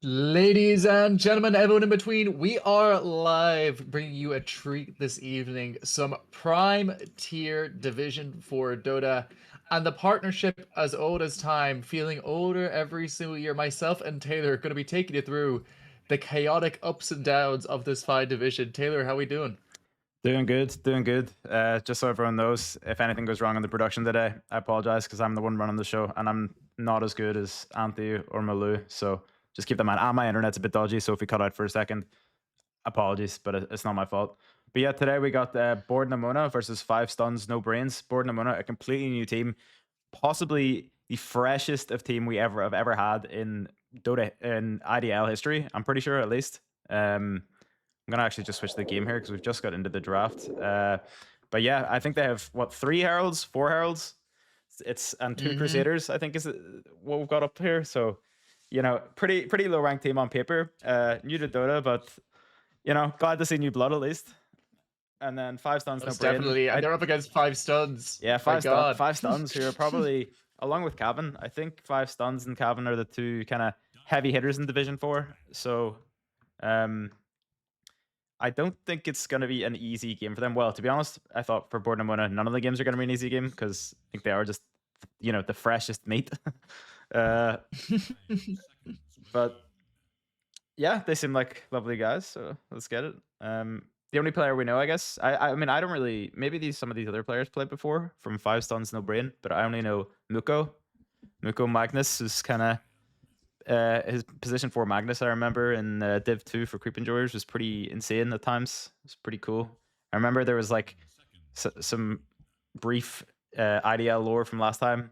Ladies and gentlemen, everyone in between, we are live bringing you a treat this evening. Some prime tier Division 4 Dota and the partnership as old as time, feeling older every single year. Myself and Taylor are going to be taking you through the chaotic ups and downs of this fine division. Taylor, how we doing? Doing good, doing good. Just so everyone knows, if anything goes wrong in the production today, I apologize because I'm the one running the show and I'm not as good as Anthony or Malou. So just keep that in mind. And my internet's a bit dodgy, so if we cut out for a second, apologies, but it's not my fault. But yeah, today we got Board Namona versus Five Stuns, No Brains. Board Namona, a completely new team, possibly the freshest of team we have ever had in Dota in IDL history. I'm pretty sure, at least. I'm gonna actually just switch the game here because we've just got into the draft. But yeah, I think they have what, 3 heralds, 4 heralds. It's and two Mm-hmm. crusaders. I think is what we've got up here. So pretty low ranked team on paper. New to Dota, but glad to see new blood at least. And then Five Stuns, No Most Brain. definitely. And they're up against five stuns. Yeah, My God. five stuns who are probably along with Cavan. I think Five Stuns and Cavan are the two kind of heavy hitters in Division 4. So um I don't think it's going to be an easy game for them. Well, to be honest, I thought for Board Mona, none of the games are going to be an easy game because I think they are just, the freshest meat. uh, but yeah, they seem like lovely guys, so let's get it. The only player we know, I guess, I mean, I don't really, maybe some of these other players played before from Five Stuns No Brain, but I only know Muko Magnus is kind of his position for Magnus, I remember in Div 2 for Creep Enjoyers was pretty insane at times. It was pretty cool. I remember there was like some brief IDL lore from last time.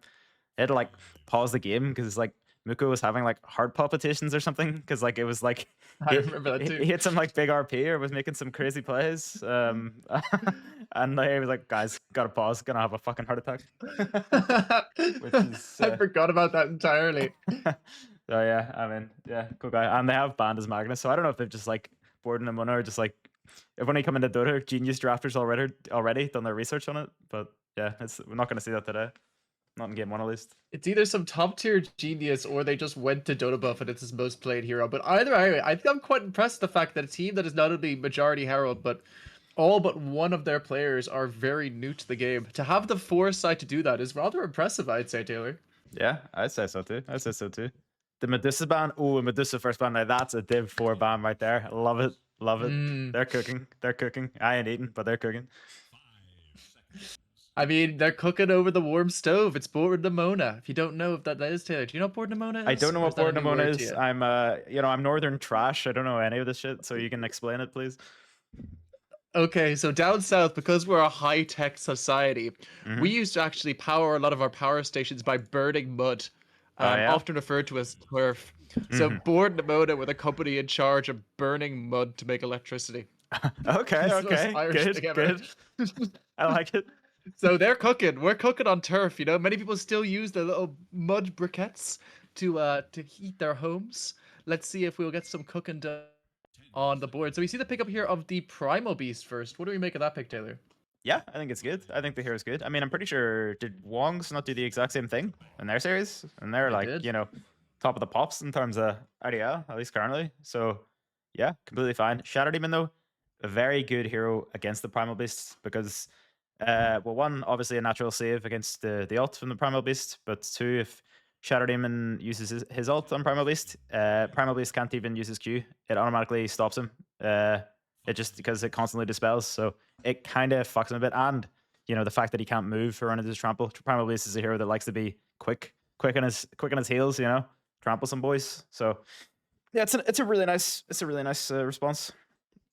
They had to like pause the game because like Muko was having like heart palpitations or something because like it was like I remember that he too. hit some like big RP or was making some crazy plays. And like, he was like, guys, gotta pause, gonna have a fucking heart attack. Which is I forgot about that entirely. so yeah, I mean, yeah, cool guy. And they have banned as Magnus, so I don't know if they've just like Borden and Mona or just like if when he come into Dota, genius drafters already done their research on it. But yeah, we're not gonna see that today. Not in game one at least. It's either some top tier genius or they just went to Dota buff and it's his most played hero. But either way, I think I'm quite impressed with the fact that a team that is not only majority herald, but all but one of their players are very new to the game. To have the foresight to do that is rather impressive, I'd say, Taylor. Yeah, I'd say so too. I'd say so too. The Medusa ban, oh, Medusa first ban, now that's a Div 4 ban right there. Love it. Love it. Mm. They're cooking. They're cooking. I ain't eating, but they're cooking. I mean, they're cooking over the warm stove. It's Board Namona. If you don't know if that is, Taylor, do you know what Board Namona I is? don't know Or what is that a Board new Namona word to is. you? I'm northern trash. I don't know any of this shit, so you can explain it, please. Okay, so down south, because we're a high-tech society, we Mm-hmm. used to actually power a lot of our power stations by burning mud, Oh yeah. often referred to as turf. So Mm-hmm. Board Namona were the company in charge of burning mud to make electricity. Okay, It's the most okay, Irish good, thing ever. good. I like it. So they're cooking. We're cooking on turf. You know, many people still use their little mud briquettes to heat their homes. Let's see if we'll get some cooking done on the board. So we see the pickup here of the Primal Beast first. What do we make of that pick, Taylor? Yeah, I think it's good. I think the hero's good. I mean, I'm pretty sure did Wong's not do the exact same thing in their series, and they're They like did. top of the pops in terms of IDL, at least currently. So yeah, completely fine. Shatter Demon though, a very good hero against the Primal Beast because well, one, obviously a natural save against the ult from the Primal Beast, but two, if Shatter Demon uses his ult on Primal Beast can't even use his Q. It automatically stops him. It just because it constantly dispels, so it kind of fucks him a bit. And the fact that he can't move or run into his trample. Primal Beast is a hero that likes to be quick on his heels. Trample some boys. So yeah, it's a really nice response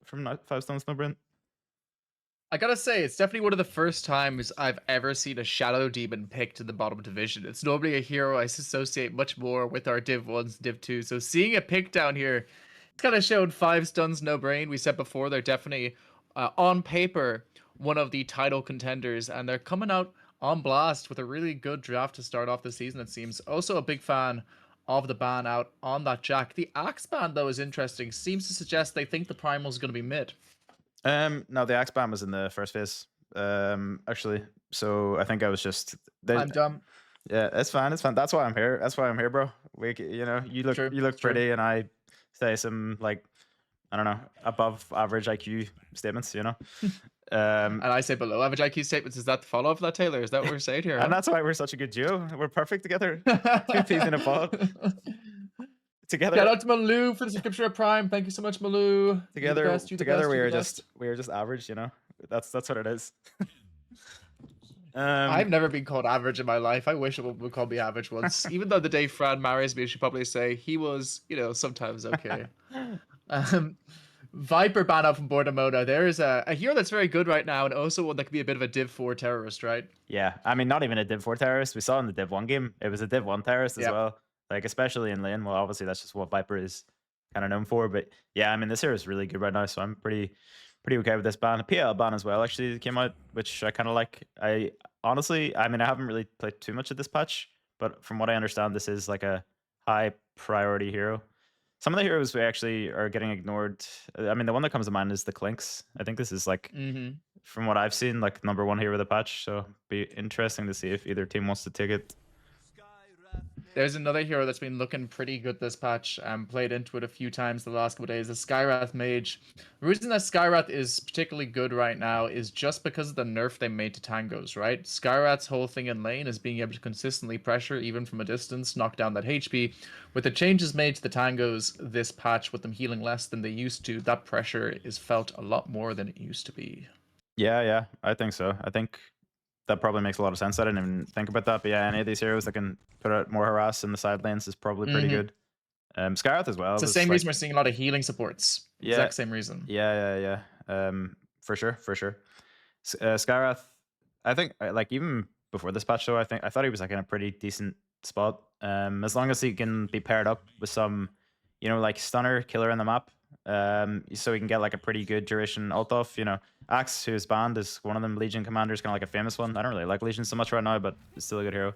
from Five Stones No Brent. I gotta say, it's definitely one of the first times I've ever seen a Shadow Demon picked in the bottom division. It's normally a hero I associate much more with our Div 1s, Div 2s. So seeing a pick down here, it's kind of showed Five Stuns No Brain. We said before, they're definitely, on paper, one of the title contenders. And they're coming out on blast with a really good draft to start off the season, it seems. Also a big fan of the ban out on that Jack. The Axe ban, though, is interesting. Seems to suggest they think the Primal's going to be mid. No, the axe ban was in the first phase. Actually, so I think I was just there. I'm dumb. Yeah, it's fine. It's fine. That's why I'm here. That's why I'm here, bro. You know, True, you look true. pretty, and I say some like I don't know above average IQ statements. You know, And I say below average IQ statements. Is that the follow up for that, Taylor? Is that what we're saying here, and huh? that's why we're such a good duo. We're perfect together. Two peas in a pod Shout together. out to Malou for the subscription at Prime. Thank you so much, Malou. You the best. You the Together, best. You the best. we are just average. You know, that's what it is. I've Um, never been called average in my life. I wish a woman would call me average once. Even though the day Fran marries me, she'd probably say he was, sometimes okay. Um, Viper ban out from Bordemoda. There is a hero that's very good right now, and also one that could be a bit of a Div 4 terrorist, right? yeah, I mean, not even a Div 4 terrorist. We saw in the Div 1 game, it was a Div 1 terrorist as Yep. well. Like, especially in lane. Well, obviously, that's just what Viper is kind of known for. But yeah, I mean, this hero is really good right now. So I'm pretty okay with this ban. A PL ban as well, actually, came out, which I kind of like. I honestly, I mean, I haven't really played too much of this patch, but from what I understand, this is like a high priority hero. Some of the heroes we actually are getting ignored. I mean, the one that comes to mind is the Clinks. I think this is like Mm-hmm. from what I've seen, like #1 hero of the patch. So be interesting to see if either team wants to take it. There's another hero that's been looking pretty good this patch. Played into it a few times the last couple of days. The Skyrath Mage. The reason that Skyrath is particularly good right now is just because of the nerf they made to tangos, right? Skyrath's whole thing in lane is being able to consistently pressure, even from a distance, knock down that HP. With the changes made to the tangos this patch, with them healing less than they used to, that pressure is felt a lot more than it used to be. Yeah, I think so. I think that probably makes a lot of sense. I didn't even think about that. But yeah, any of these heroes that can put out more harass in the side lanes is probably pretty Mm-hmm. good. Skyrath as well It's the was same reason like, we're seeing a lot of healing supports. yeah, Exact same reason. for sure, for sure. Skyrath, I think like even before this patch though, I thought he was like in a pretty decent spot. As long as he can be paired up with some, you know, like stunner killer in the map, so he can get like a pretty good duration ult off. You know, Axe, who is banned, is one of them Legion commanders, kind of like a famous one. I don't really like Legion so much right now, but it's still a good hero.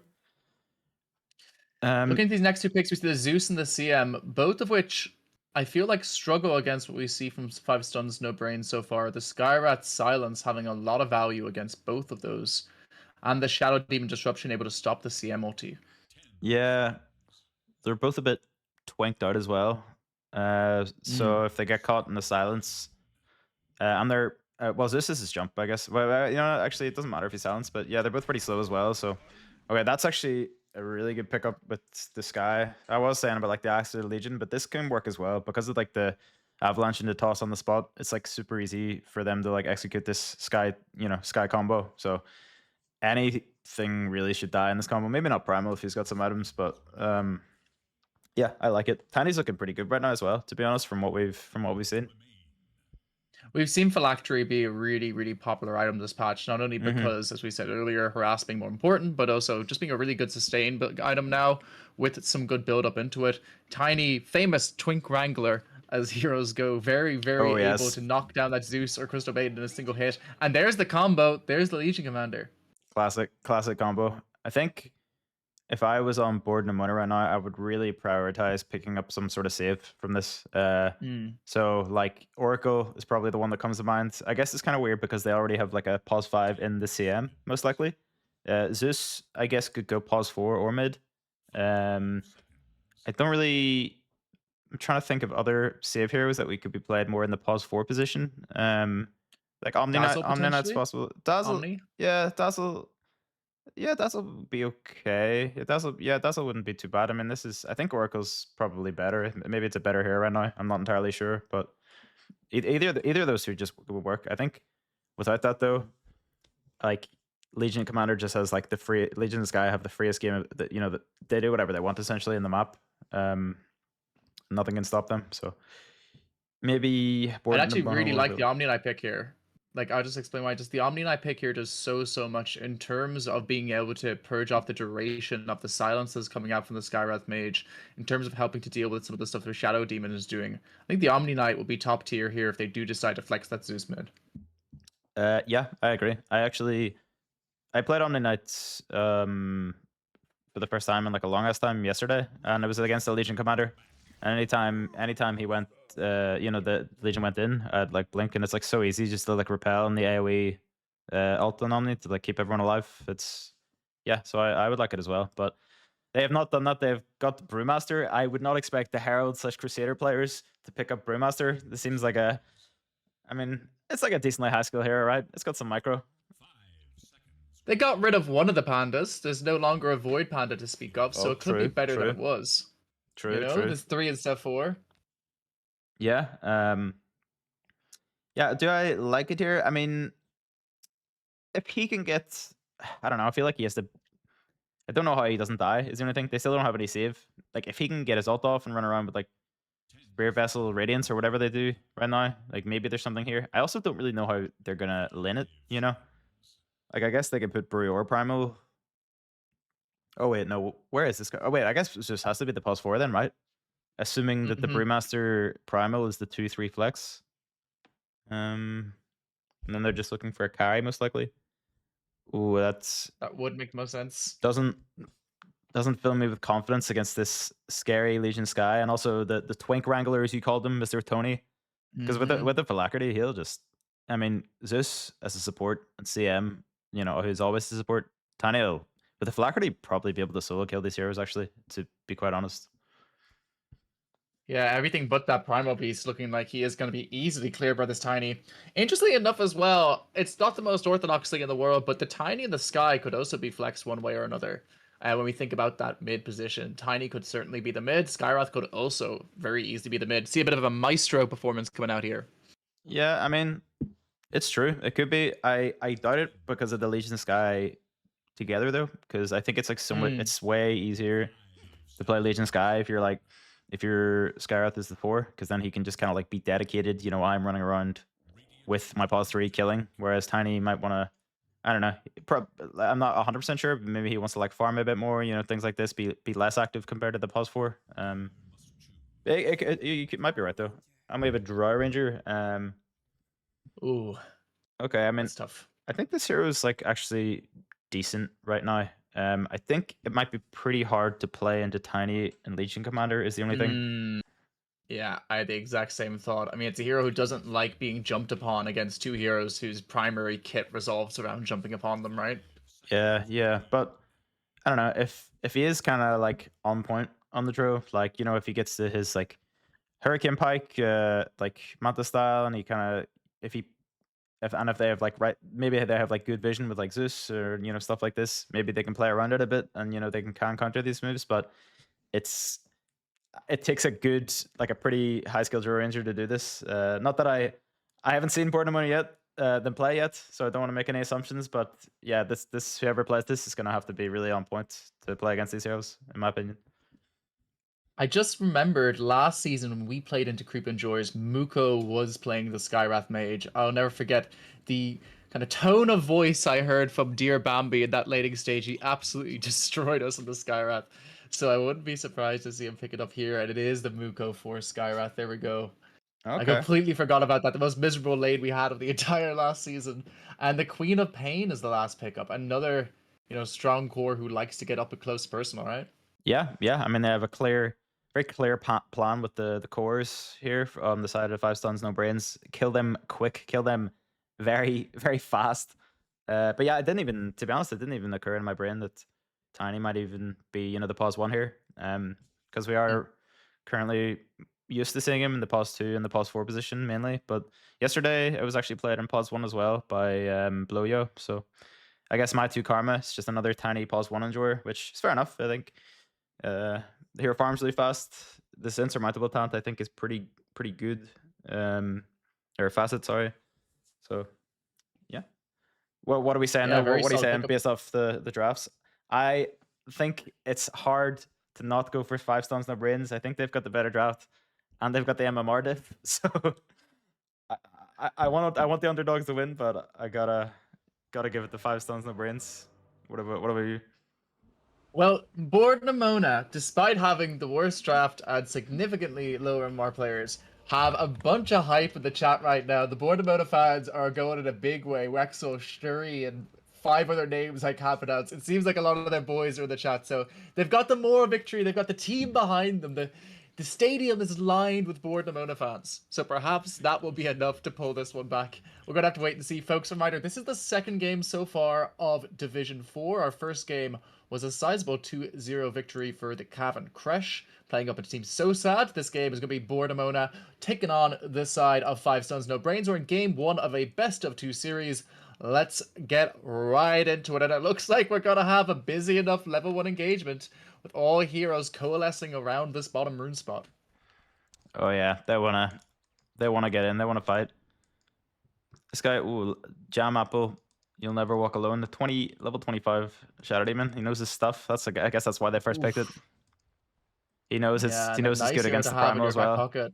Looking at these next two picks, we see the Zeus and the CM, both of which I feel like struggle against what we see from 5 Stuns No Brain so far. The Skyrat Silence having a lot of value against both of those, and the Shadow Demon Disruption able to stop the CM ulti. Yeah, they're both a bit twinked out as well. Mm. So if they get caught in the silence, and they're well, Zeus is his jump, I guess. Well, you know, actually, it doesn't matter if he's silenced, but yeah, they're both pretty slow as well. So, okay, that's actually a really good pickup with the Sky. I was saying about like the Axe of the Legion, but this can work as well because of like the avalanche and the toss on the spot. It's like super easy for them to like execute this Sky, you know, Sky combo. So anything really should die in this combo. Maybe not Primal if he's got some items, but yeah, I like it. Tiny's looking pretty good right now as well, to be honest, from what we've seen. We've seen Phylactery be a really, really popular item this patch, not only because, as we said earlier, harass being more important, but also just being a really good sustain item now with some good build up into it. Tiny, famous Twink Wrangler, as heroes go, very, Oh very able yes, to knock down that Zeus or Crystal Maiden in a single hit. And there's the combo. There's the Legion Commander. classic combo. I think if I was on board Nimona right now, I would really prioritize picking up some sort of save from this. Mm. So like Oracle is probably the one that comes to mind. I guess it's kind of weird because they already have like a pause 5 in the CM, most likely. Zeus, I guess, could go pause 4 or mid. I don't really. I'm trying to think of other save heroes that we could be played more in the pause 4 position. Like Dazzle Omni Knight's potentially? possible. Dazzle, Omni? yeah, Dazzle. Yeah, Dazzle would be okay. Dazzle wouldn't be too bad. I mean, this is, I think Oracle's probably better. Maybe it's a better hero right now. I'm not entirely sure, but either of those two just would work. I think without that though, like Legion Commander just has like the free Legion Sky have the freest game that, you know, that they do whatever they want essentially in the map. Nothing can stop them. So maybe I'd board actually number one a really little like bit. the Omni Knight pick here. Like, I'll just explain why. Just the Omni Knight pick here does so much in terms of being able to purge off the duration of the silences coming out from the Skywrath Mage, in terms of helping to deal with some of the stuff the Shadow Demon is doing. I think the Omni Knight will be top tier here if they do decide to flex that Zeus mid. Yeah, I agree. I played Omni Knights for the first time in like a long ass time yesterday, and it was against the Legion Commander. And anytime he went, you know, the Legion went in, I'd like blink, and it's like so easy just to like repel in the AOE ult on Omni to like keep everyone alive. Yeah, so I would like it as well, but they have not done that. They've got Brewmaster. I would not expect the Herald slash Crusader players to pick up Brewmaster. This seems like a, I mean, it's like a decently high skill hero, right? It's got some micro. They got rid of one of the pandas. There's no longer a void panda to speak of, so Oh, it could be true, better than true, it was. You true, know, true. there's 3 instead of 4. Yeah, yeah. Do I like it here? I mean, if he can get, I don't know. I feel like he has to. I don't know how he doesn't die. Is the only thing. They still don't have any save. Like if he can get his ult off and run around with like Spirit Vessel Radiance or whatever they do right now, like maybe there's something here. I also don't really know how they're gonna lane it. You know, like I guess they could put Brewer Primal. Oh wait, no. Where is this guy? Oh wait, I guess it just has to be the +4 then, right? Assuming that the Mhm. Brewmaster Primal is the 2/3 flex. And then they're just looking for a carry most likely. Ooh, that's That would make most sense. doesn't doesn't fill me with confidence against this scary Legion Sky, and also the Twink Wrangler, as you called him, Mr. Tony. Because Mhm. with the Phylactery, he'll just, I mean, Zeus as a support and CM, you know, who's always a support. Tiny will, with the Phylactery, probably be able to solo kill these heroes, actually, to be quite honest. Yeah, everything but that primal beast looking like he is going to be easily cleared by this tiny. Interestingly enough, as well, it's not the most orthodox thing in the world, but the tiny in the sky could also be flexed one way or another. When we think about that mid position, tiny could certainly be the mid. Skyrath could also very easily be the mid. See a bit of a maestro performance coming out here. Yeah, I mean, it's true. It could be. I doubt it because of the Legion Sky together though, because I think it's like somewhat Mm. it's way easier to play Legion Sky if you're like if your Skyrath is the 4, because then he can just kind of like be dedicated. You know, I'm running around with my +3 killing, whereas Tiny might want to. I don't know. I'm not 100% sure, but maybe he wants to like farm a bit more. You know, things like this be less active compared to the +4. Might be right though. I'm a Draw Ranger. Ooh, Okay. I mean, that's tough. I think this hero is like actually decent right now. I think it might be pretty hard to play into Tiny and Legion Commander is the only thing. Mm. Yeah, I had the exact same thought. I mean, it's a hero who doesn't like being jumped upon against 2 heroes whose primary kit resolves around jumping upon them, right? Yeah, yeah, but I don't know if he is kind of like on point on the draw, like you know, if he gets to his like Hurricane Pike, like Manta style, and he kind of if he if they have like right, maybe they have like good vision with like Zeus or you know stuff like this, maybe they can play around it a bit, and you know they can counter these moves, but it's it takes a good, like a pretty high skilled draw ranger to do this. Not that I haven't seen Portman yet, them play yet, so I don't want to make any assumptions. But yeah, this whoever plays this is gonna have to be really on point to play against these heroes, in my opinion. I just remembered last season when we played into Creep Endures, Muko was playing the Skyrath Mage. I'll never forget the kind of tone of voice I heard from Dear Bambi in that lating stage. He absolutely destroyed us in the Skyrath. So I wouldn't be surprised to see him pick it up here. And it is the Muko for Skyrath. There we go. I Okay. completely forgot about that. The most miserable lane we had of the entire last season. And the Queen of Pain is the last pickup. Another, strong core who likes to get up and close personal, right? Yeah, yeah. I mean, they have a clear, very clear plan with the cores here on the side of 5 stuns, no brains. Kill them quick, kill them very, very fast. But yeah, it didn't even, to be honest, it didn't even occur in my brain that Tiny might even be, you know, the +1 here. Because we Mm. are currently used to seeing him in the +2 and the +4 position mainly. But yesterday, it was actually played in +1 as well by Blowyo. So I guess my 2 karma is just another tiny +1 enjoyer, which is fair enough, I think. The hero farms really fast. This insurmountable talent, I think, is pretty good. Or facet, sorry. So yeah. What are we saying Yeah, now? very What are you solid saying pickup. based off the drafts? I think it's hard to not go for 5 stuns, no brains. I think they've got the better draft, and they've got the MMR diff. So I, I want the underdogs to win, but I gotta give it the 5 stuns, no brains. What about you? Well, Boardnamona, despite having the worst draft and significantly lower MR players, have a bunch of hype in the chat right now. The Boardnamona fans are going in a big way. Wexel, Shturi, and 5 other names I can't pronounce. It seems like a lot of their boys are in the chat. So they've got the more victory. They've got the team behind them. The the stadium is lined with bored Nimona fans, so perhaps that will be enough to pull this one back. We're gonna have to wait and see, folks. Reminder: this is the second game so far of Division 4. Our first game was a sizable 2-0 victory for the Cavan Crash, playing up a team so sad. This game is gonna be bored Nimona taking on the side of 5 Stones No Brains. We're in game 1 of a best of 2 series. Let's get right into it, and it looks like we're gonna have a busy enough level 1 engagement with all heroes coalescing around this bottom rune spot. Oh yeah, they wanna get in. They wanna fight. This guy, ooh, Jam Apple. You'll never walk alone. The level 25 Shadow Demon. He knows his stuff. I guess that's why they first picked it. Oof. He knows Yeah, and a it's nice good hero against to the have in Primal your as back well. pocket.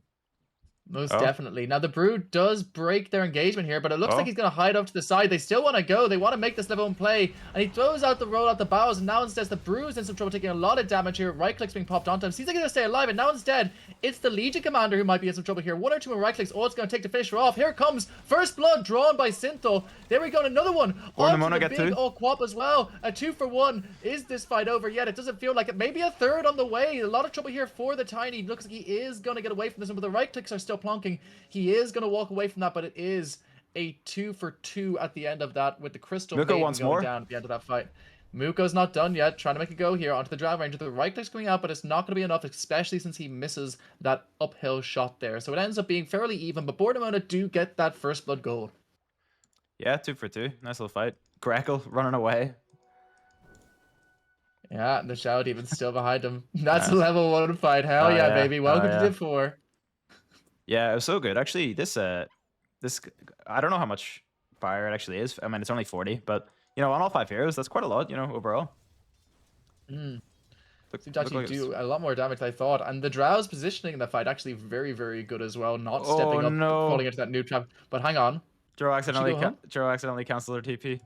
Most Oh, definitely. Now, the Brood does break their engagement here, but it looks like oh. he's going to hide up to the side. They still want to go. They want to make this level 1 play. And he throws out the roll out the bows, and now instead the Brood's in some trouble, taking a lot of damage here. Right clicks being popped onto him. Seems like he's going to stay alive, and now instead, it's the Legion Commander who might be in some trouble here. 1 or 2 more right clicks. All it's going to take to finish her off. Here comes First Blood drawn by Synthol. There we go, another one. Or Onto Nimona the get big 2. Quap as well. A 2-for-1. Is this fight over yet? It doesn't feel like it. Maybe a third on the way. A lot of trouble here for the Tiny. Looks like he is going to get away from this one, but the right clicks are still plonking. He is going to walk away from that, but it is a 2-for-2 at the end of that, with the Crystal Muko Maiden wants going more. down at the end of that fight. Muko's not done yet, trying to make a go here onto the Drow Ranger. The right click's coming out, but it's not going to be enough, especially since he misses that uphill shot there. So it ends up being fairly even, but Boardamona do get that First Blood gold. Yeah, 2-for-2. Nice little fight. Greckle running away. Yeah, and the Shadow Demon's still behind him. That's a Nice. level 1 fight. Hell Oh, yeah, yeah. baby. Welcome Oh, yeah. to Div 4. Yeah, it was so good. Actually, this I don't know how much fire it actually is. I mean, it's only 40, but you know, on all 5 heroes, that's quite a lot. You know, overall. Mm. Look, Seems to actually look do a lot more damage than I thought. And the Drow's positioning in the fight actually very, very good as well. Not Oh stepping up, no! falling into that new trap. But hang on. Joe home? accidentally canceled her TP.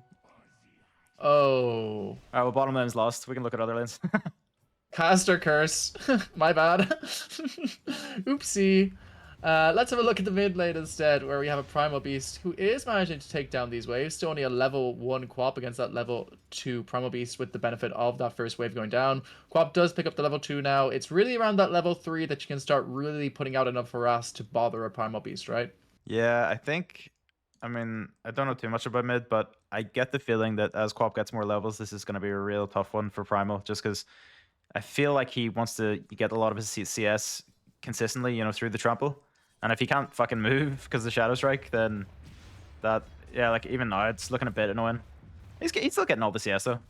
Oh. Alright, well, bottom lane's lost. We can look at other lanes. Caster curse. My bad. Oopsie. Let's have a look at the mid lane instead, where we have a Primal Beast who is managing to take down these waves. Still only a level 1 Quap against that level 2 Primal Beast, with the benefit of that first wave going down. Quap does pick up the level 2 now. It's really around that level 3 that you can start really putting out enough harass to bother a Primal Beast, right? Yeah, I mean, I don't know too much about mid, but I get the feeling that as Quap gets more levels, this is going to be a real tough one for Primal, just because I feel like he wants to get a lot of his CS consistently, you know, through the trample. And if he can't fucking move because of the Shadow Strike, then yeah, like even now, it's looking a bit annoying. He's still getting all the CS though.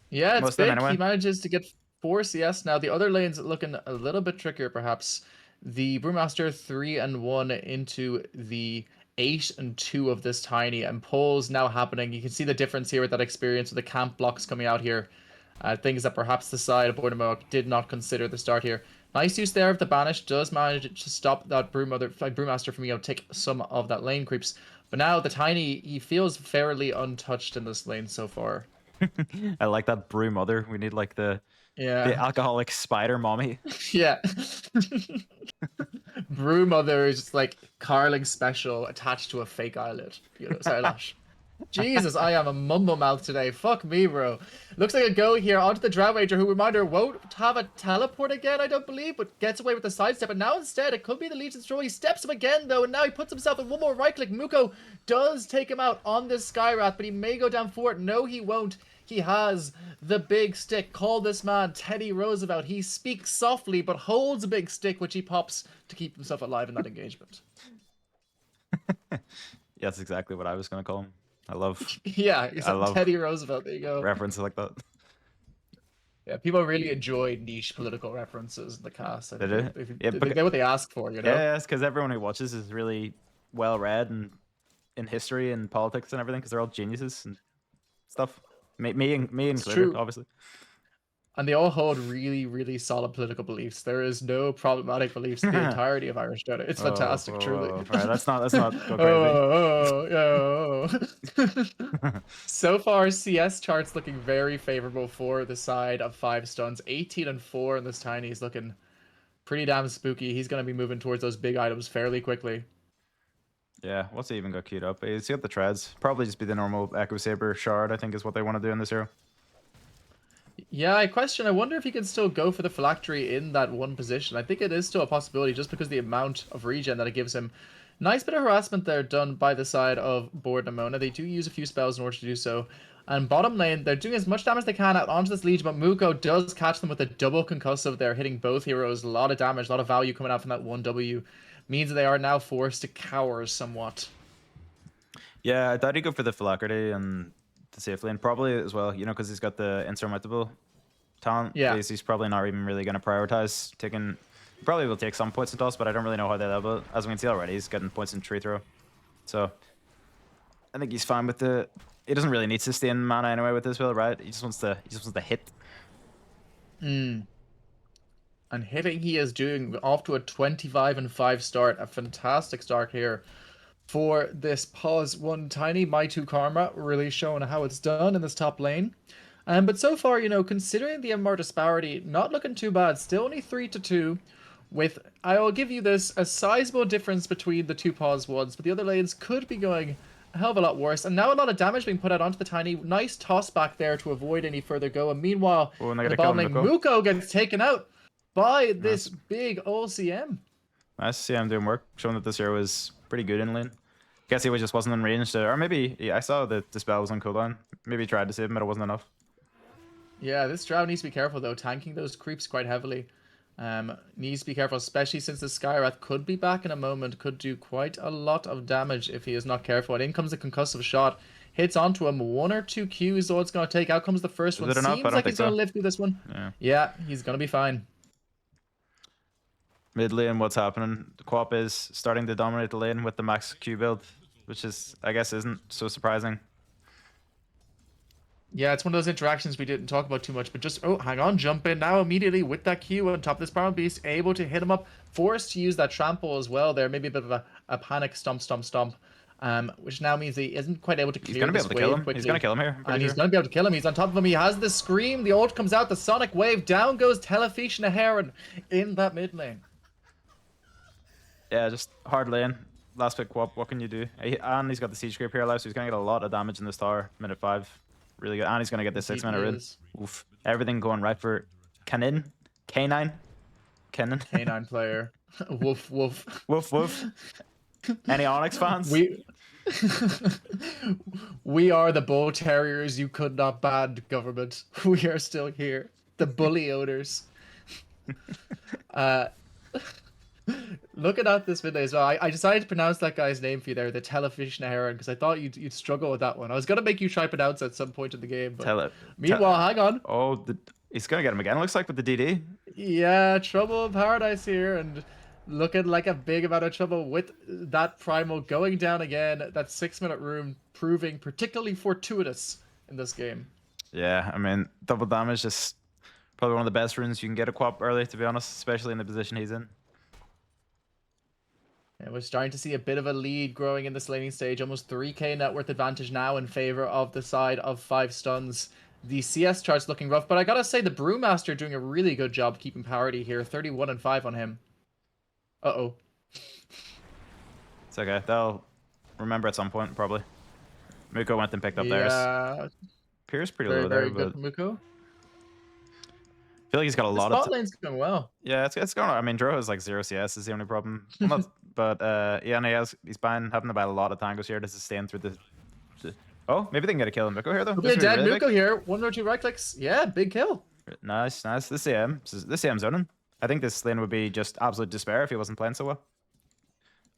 Yeah, it's Most of them big. anyway. He manages to get 4 CS now. The other lane's looking a little bit trickier, perhaps. The Brewmaster 3-1 into the 8-2 of this Tiny, and pulls now happening. You can see the difference here with that experience with the camp blocks coming out here. Things that perhaps the side of Bournemouth did not consider at the start here. Nice use there of the banish. Does manage to stop that Brewmaster from being able to take some of that lane creeps. But now the Tiny, he feels fairly untouched in this lane so far. I like that brew mother. We need like the Yeah. alcoholic spider mommy. Yeah. Brew Mother is just like Carling special attached to a fake eyelid. You know, sorry, Lash. Jesus, I am a mumble mouth today. Fuck me, bro. Looks like a go here onto the Drow Ranger, who, reminder, won't have a teleport again, I don't believe, but gets away with the sidestep. And now instead, it could be the Legion's throw. He steps him again, though, and now he puts himself in one more right click. Muko does take him out on this Skywrath, but he may go down for it. No, he won't. He has the big stick. Call this man Teddy Roosevelt. He speaks softly, but holds a big stick, which he pops to keep himself alive in that engagement. Yeah, that's exactly what I was going to call him. I love Yeah, I love Teddy Roosevelt. There you go. references like that. Yeah, people really enjoy niche political references in the cast. I They think do? they Yeah, get what they ask for, you know? Yeah, it's because everyone who watches is really well read and in history and politics and everything, because they're all geniuses and stuff. Me included, true. obviously. And they all hold really, really solid political beliefs. There is no problematic beliefs in the entirety of Irish Dota. It's fantastic, truly. All right, let's not go crazy. So far, CS charts looking very favorable for the side of 5 stuns. 18-4, and this Tiny is looking pretty damn spooky. He's going to be moving towards those big items fairly quickly. Yeah, what's he even got queued up? He's got the treads. Probably just be the normal Echo Saber shard, I think, is what they want to do in this hero. Yeah, I wonder if he can still go for the phylactery in that one position. I think it is still a possibility just because the amount of regen that it gives him. Nice bit of harassment there done by the side of Board Nimona. They do use a few spells in order to do so. And bottom lane, they're doing as much damage as they can out onto this Legion, but Muko does catch them with a double concussive there, hitting both heroes. A lot of damage, a lot of value coming out from that 1W. Means that they are now forced to cower somewhat. Yeah, I thought he'd go for the Phylactery and the safe lane, probably as well, you know, because he's got the insurmountable talent. Yeah. He's probably not even really going to prioritize taking. He probably will take some points in toss, but I don't really know how they level it. As we can see already, he's getting points in tree throw. So I think he's fine with the. He doesn't really need sustain mana anyway with this build, right? He just wants to hit. And hitting he is doing off to a 25-5 start. A fantastic start here for this pause one tiny My 2 Karma, really showing how it's done in this top lane. But so far, you know, considering the MR disparity, not looking too bad. Still only 3-2 with, I'll give you this, a sizable difference between the two pause ones, but the other lanes could be going a hell of a lot worse. And now a lot of damage being put out onto the tiny. Nice toss back there to avoid any further go. And meanwhile, Oh, the bottom lane, Muko gets taken out by this big OCM. Nice to see him doing work, showing that this hero was pretty good in lane. Guess he just wasn't in range, or maybe I saw that the spell was on cooldown. Maybe he tried to save him, but it wasn't enough. Yeah, this Drow needs to be careful though, tanking those creeps quite heavily. Needs to be careful, especially since the Skywrath could be back in a moment, could do quite a lot of damage if he is not careful. And in comes a concussive shot, hits onto him, 1 or 2 Qs, all it's going to take. Out comes the first one. Seems like he's going to live through this one. Yeah, he's going to be fine. Mid lane, what's happening? Quap is starting to dominate the lane with the max Q build, which is, I guess, isn't so surprising. Yeah, it's one of those interactions we didn't talk about too much, but just, oh, hang on, jump in now immediately with that Q on top of this Primal Beast, able to hit him up, forced to use that trample as well there, maybe a bit of a panic stomp, which now means he isn't quite able to clear. He's going to be able to kill him. Quickly. He's going to kill him here. And he's going to be able to kill him. He's on top of him. He has the Scream. The ult comes out. The Sonic Wave. Down goes Telefish Heron in that mid lane. Yeah, just hard lane. Last pick Quap. What can you do? And he's got the Siege Scrape here alive, so he's going to get a lot of damage in this tower. Minute 5. Really good. And he's going to get the 6-minute rid. Oof. Everything going right for Canine. Canine. Canine player. Woof, woof. Woof, woof. Any Onyx fans? We are the bull terriers you could not ban, government. We are still here. The bully owners. Looking at this video as well, I decided to pronounce that guy's name for you there, the Telefish Heron, because I thought you'd struggle with that one. I was going to make you try pronounce it at some point in the game. But meanwhile, hang on. Oh, he's going to get him again, looks like, with the DD. Yeah, trouble in paradise here, and looking like a big amount of trouble with that Primal going down again. That 6-minute room proving particularly fortuitous in this game. Yeah, I mean, double damage is probably one of the best runes you can get a Quap early, to be honest, especially in the position he's in. And we're starting to see a bit of a lead growing in this laning stage. Almost 3k net worth advantage now in favor of the side of 5 stuns. The CS chart's looking rough, but I gotta say the Brewmaster doing a really good job keeping parity here. 31-5 on him. Uh-oh. It's okay. They'll remember at some point, probably. Muko went and picked up theirs. Yeah. Pierce pretty low there, very good but... Muko. I feel like he's got a lot of... spot lane's going well. Yeah, it's going... I mean, Dro has like 0 CS is the only problem. Well, not, but, yeah, and he's having to buy a lot of tangos here to sustain through the... Oh, maybe they can get a kill on Muko here, though. Okay, dead really Muko here. 1 or 2 right clicks. Yeah, big kill. Nice. This AM zoning. I think this lane would be just absolute despair if he wasn't playing so well.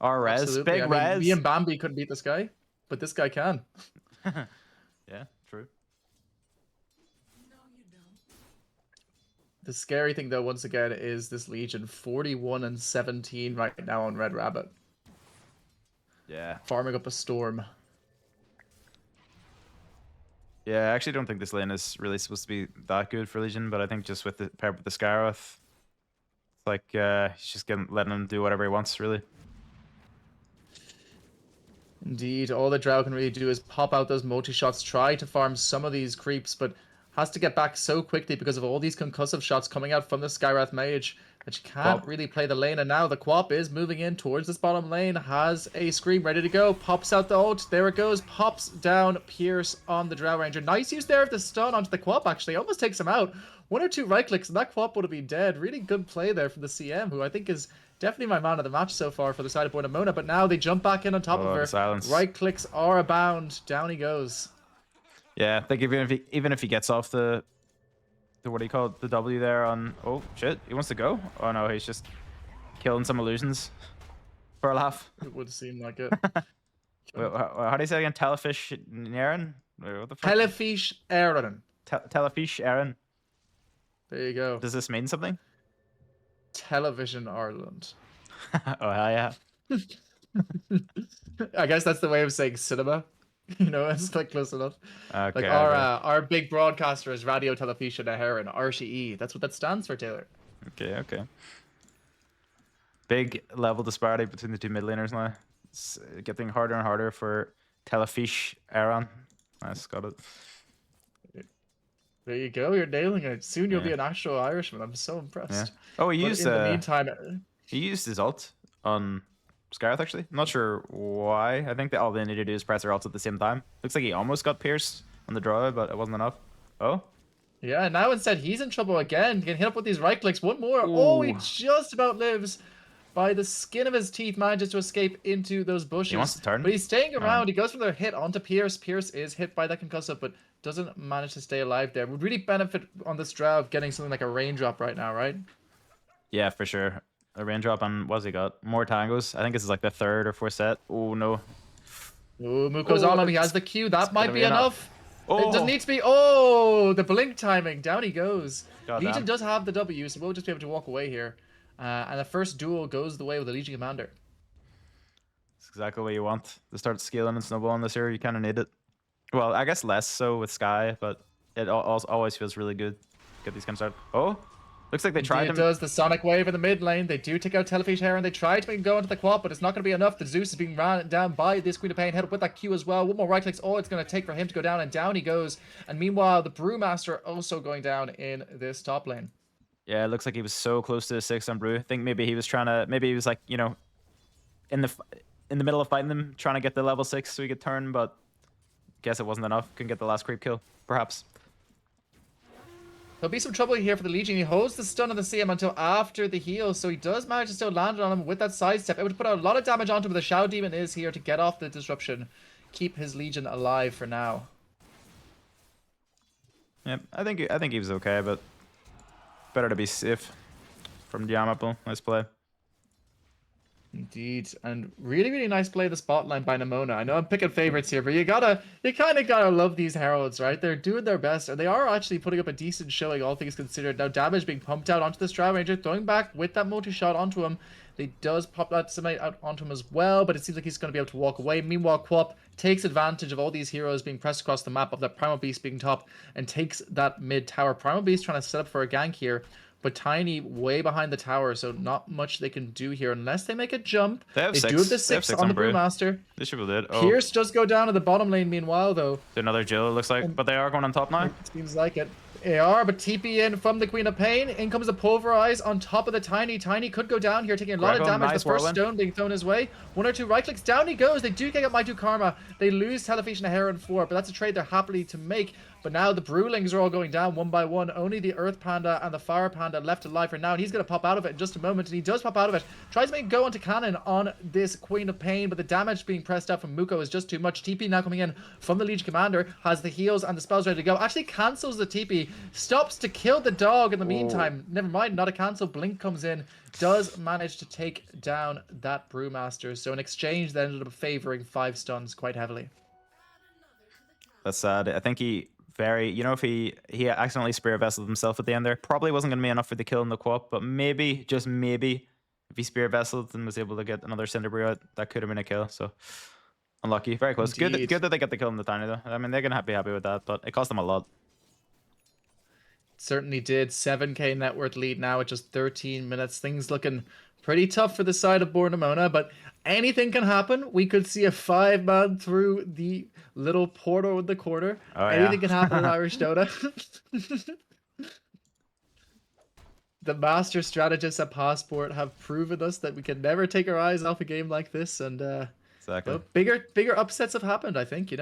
Or res. Absolutely. Big res. Me and Bambi couldn't beat this guy, but this guy can. Yeah, true. The scary thing, though, once again, is this Legion 41-17 right now on Red Rabbit. Yeah. Farming up a storm. Yeah, I actually don't think this lane is really supposed to be that good for Legion, but I think just with the paired with the Skywrath, it's like he's just letting him do whatever he wants, really. Indeed, all the Drow can really do is pop out those multi-shots, try to farm some of these creeps, but has to get back so quickly because of all these concussive shots coming out from the Skywrath Mage. but you can't Quap. really play the lane. And now the Quap is moving in towards this bottom lane, has a Scream ready to go, pops out the ult, there it goes, pops down Pierce on the Drow Ranger. Nice use there of the stun onto the Quap, actually, almost takes him out. One or two right clicks and that Quap would have been dead. Really good play there from the CM, who I think is definitely my man of the match so far for the side of Bornamona, but now they jump back in on top of The her. silence. Right clicks are abound, down he goes. Yeah, I think even if he gets off the what do you call it, the W there on, oh shit, he wants to go. Oh no, he's just killing some illusions for a laugh. It would seem like it. Wait, how do you say it again? Telefish Aaron? What the fuck? Telefish Aaron. Telefish Aaron. There you go. Does this mean something? Television Ireland. Oh hell yeah. I guess that's the way of saying cinema. You know, it's like close enough. Okay. Like our big broadcaster is Radio Telefisha na Heron, RTE. That's what that stands for, Taylor. Okay. Big level disparity between the two mid laners now. It's getting harder and harder for Telefish Aaron. Nice, got it. There you go. You're nailing it. Soon you'll Yeah. be an actual Irishman. I'm so impressed. Yeah. Oh, he But used in the meantime, he used his ult on Scarlet actually. I'm not sure why. I think that all they need to do is press their ult at the same time. Looks like he almost got pierced on the draw, but it wasn't enough. Oh. yeah, now instead he's in trouble again. Getting hit up with these right clicks. One more. Oh, he Ooh. just about lives. By the skin of his teeth, manages to escape into those bushes. He wants to turn. But he's staying around. He goes for the hit onto Pierce. Pierce is hit by that concussive, but doesn't manage to stay alive there. Would really benefit on this draw of getting something like a raindrop right now, right? Yeah, for sure. A raindrop on what's he got? More tangos. I think this is like the third or fourth set. Oh no. Ooh, Muko's on him. He has it's- the Q. That might gonna be be enough. Oh. It doesn't need to be. Oh, the blink timing. Down he goes. God Legion damn. does have the W, so we'll just be able to walk away here. And the first duel goes the way with the Legion Commander. It's exactly what you want to start scaling and snowballing this year. You kind of need it. Well, I guess less so with Sky, but it always feels really good to get these kind of started. Oh, looks like they tried It to. does the Sonic Wave in the mid lane. They do take out Telefish Heron. They try to make him go into the quad, but it's not going to be enough. The Zeus is being ran down by this Queen of Pain. Head up with that Q as well. One more right clicks. All it's going to take for him to go down, and down he goes. And meanwhile, the Brewmaster also going down in this top lane. Yeah, it looks like he was so close to the 6 on Brew. I think maybe he was trying to. Maybe he was like, you know, in the middle of fighting them, trying to get the level 6 so he could turn, but guess it wasn't enough. Couldn't get the last creep kill, perhaps. There'll be some trouble here for the Legion. He holds the stun on the CM until after the heal, so he does manage to still land on him with that sidestep. It would put a lot of damage onto him, but the Shadow Demon is here to get off the disruption. Keep his Legion alive for now. Yeah, I think he was okay, but better to be safe from Diamaple. Nice play. Indeed, and really, really nice play the spotlight by Nimona. I know I'm picking favorites here, but you kind of gotta love these heralds, right? They're doing their best, and they are actually putting up a decent showing, all things considered. Now damage being pumped out onto the Drow Ranger, throwing back with that multi-shot onto him. They does pop that semi out onto him as well, but it seems like he's going to be able to walk away. Meanwhile, Quap takes advantage of all these heroes being pressed across the map, of that Primal Beast being top, and takes that mid tower. Primal Beast trying to set up for a gank here, but Tiny way behind the tower, so not much they can do here unless they make a jump. They have do six. have the They have 6 six on on the Brew. Brewmaster. They should have did. Oh, Pierce does go down to the bottom lane meanwhile, though. another Jill, it looks like. But they are going on top now. It seems like it. They are, but TP in from the Queen of Pain. In comes the Pulverize on top of the Tiny. Tiny could go down here, taking a lot of Grego, damage. nice The first whirlwind. stone being thrown his way. One or two right clicks. Down he goes. They do get up Maidu Karma. They lose Television and Heron 4, but that's a trade they're happily to make. But now the Brewlings are all going down one by one. Only the Earth Panda and the Fire Panda left alive for now. And he's going to pop out of it in just a moment. And he does pop out of it. Tries to make go onto cannon on this Queen of Pain. But the damage being pressed out from Muko is just too much. TP now coming in from the Legion Commander. Has the heals and the spells ready to go. Actually cancels the TP. Stops to kill the dog in the meantime. Never mind. Not a cancel. Blink comes in. Does manage to take down that Brewmaster. So in exchange, they ended up favoring 5 stuns quite heavily. That's sad. I think if he accidentally spear vesseled himself at the end there, probably wasn't going to be enough for the kill in the co-op, but maybe, just maybe, if he spear vesseled and was able to get another Cinderbrew out, that could have been a kill. So unlucky. Very close. Indeed. Good that they get the kill in the Tiny though. I mean, they're going to be happy with that, but it cost them a lot. Certainly did. 7k net worth lead now at just 13 minutes. Things looking pretty tough for the side of Bornamona, but anything can happen. We could see a 5-man through the little portal with the quarter. Oh, Anything yeah. can happen in Irish Dota. The master strategists at Passport have proven us that we can never take our eyes off a game like this, and Exactly. bigger upsets have happened. I think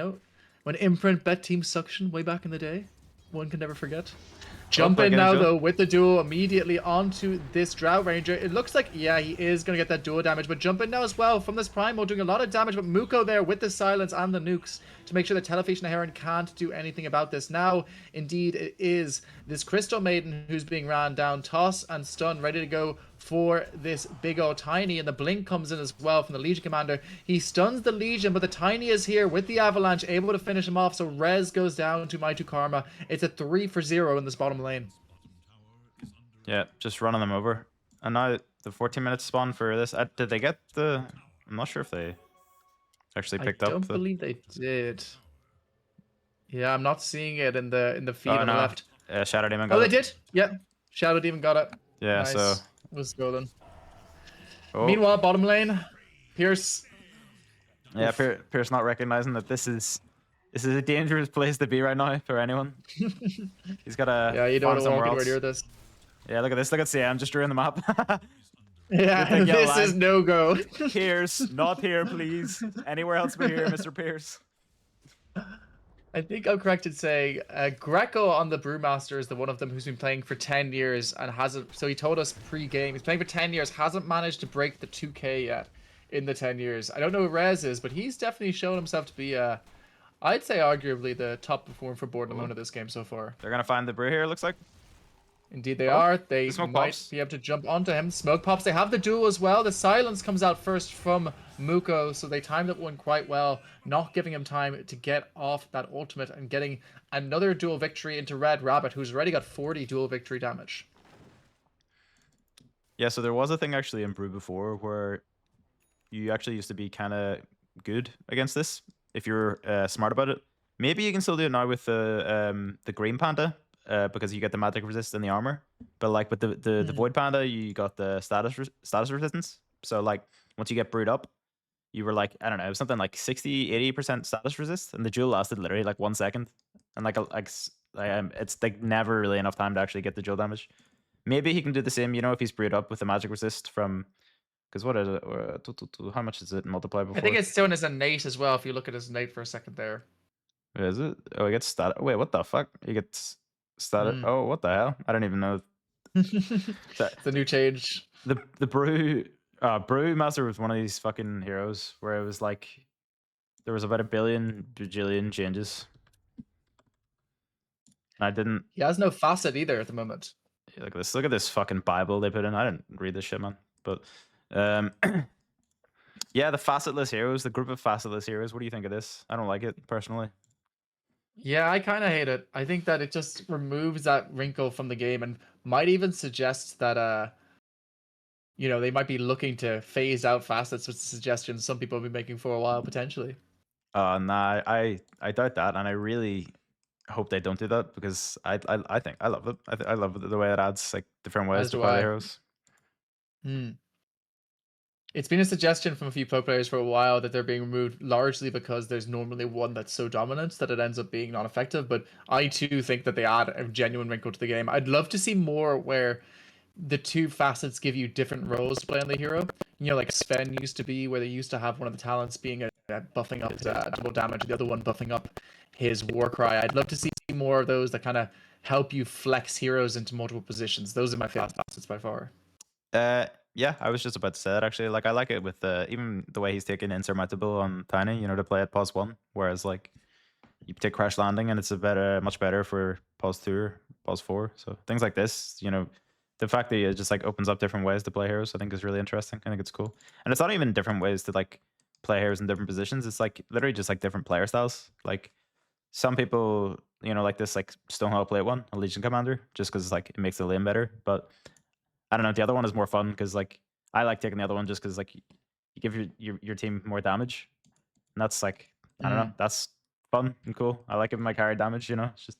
when Imprint bet Team Suction way back in the day, one can never forget. Oh, Jump back in in, now Joe. though with the duel immediately onto this Drought Ranger. It looks like, yeah, he is going to get that dual damage, but jump in now as well from this Primal, doing a lot of damage, but Muko there with the silence and the nukes to make sure that Telephation Heron can't do anything about this. Now, indeed, it is this Crystal Maiden who's being ran down, toss and stun, ready to go for this big old Tiny, and the blink comes in as well from the Legion Commander. He stuns the Legion, but the Tiny is here with the Avalanche, able to finish him off, so Rez goes down to My2 Karma. It's a 3-for-0 in this bottom lane. Yeah, just running them over. And now the 14 minutes spawn for this. Did they get the... I'm not sure if they actually picked I up don't the... believe they did. Yeah, I'm not seeing it in the feed Oh, on the no. left. Shadow Demon got Oh, they it. did? Yeah. Shadow Demon got it. Yeah, Nice. so... Was golden. Oh. Meanwhile, bottom lane, Pierce. Yeah, Oof. Pierce not recognizing that this is a dangerous place to be right now for anyone. He's got to Yeah, you don't farm want to somewhere walk else. anywhere near this. Yeah, look at this. Look at CM just drawing the map. Yeah, this is no go. Pierce, not here, please. Anywhere else but here, Mr. Pierce. I think I'm correct in saying Greco on the Brewmaster is the one of them who's been playing for 10 years and hasn't. So he told us pre-game he's playing for 10 years, hasn't managed to break the 2K yet in the 10 years. I don't know who Rez is, but he's definitely shown himself to be, I'd say, arguably the top performer for Board Limona this game so far. They're gonna find the brew here. It looks like. Indeed, they are. They smoke might pops. be able to jump onto him. Smoke pops. They have the duel as well. The silence comes out first from Muko, so they timed that one quite well, not giving him time to get off that ultimate and getting another duel victory into Red Rabbit, who's already got 40 duel victory damage. Yeah, so there was a thing actually in Brew before where you actually used to be kind of good against this if you're smart about it. Maybe you can still do it now with the Green Panda. Because you get the magic resist and the armor, but like with the Void Panda, you got the status resistance. So like once you get brewed up, you were like, I don't know, it was something like 60-80% status resist, and the duel lasted literally like 1 second, and it's like never really enough time to actually get the duel damage. Maybe he can do the same, if he's brewed up with the magic resist from, because what is it? How much does it multiply before? I think it's shown as a Nate as well. If you look at his Nate for a second there. Is it? Oh, he gets stat. Wait, what the fuck? He gets started. Oh, what the hell? I don't even know. The new change. The Brewmaster was one of these fucking heroes where it was like there was about a bajillion changes. I didn't. He has no facet either at the moment. Yeah, look at this. Look at this fucking Bible they put in. I didn't read this shit, man. But yeah, the facetless heroes, the group of facetless heroes. What do you think of this? I don't like it personally. Yeah, I kind of hate it. I think that it just removes that wrinkle from the game and might even suggest that, they might be looking to phase out facets, with suggestions some people have been making for a while, potentially. Nah, I doubt that, and I really hope they don't do that because I think I love it. I love the way it adds like different ways to play the heroes. It's been a suggestion from a few pro players for a while that they're being removed largely because there's normally one that's so dominant that it ends up being non-effective. But I too think that they add a genuine wrinkle to the game. I'd love to see more where the two facets give you different roles to play on the hero. Like Sven used to be, where they used to have one of the talents being buffing up his double damage, the other one buffing up his war cry. I'd love to see more of those that kind of help you flex heroes into multiple positions. Those are my favorite facets by far. Yeah, I was just about to say that actually. Like, I like it with even the way he's taking Insurmountable on Tiny, to play at pause 1. Whereas, like, you take Crash Landing and it's much better for pause 2 or pause 4. So things like this, the fact that it just like opens up different ways to play heroes, I think is really interesting. I think it's cool. And it's not even different ways to like play heroes in different positions. It's like literally just like different player styles. Like some people, like this, like Stonehall play one, a Legion Commander, just because like it makes the lane better. But I don't know. The other one is more fun because like I like taking the other one just because like you give your team more damage, and that's like I don't know. That's fun and cool. I like giving my carry damage. It's just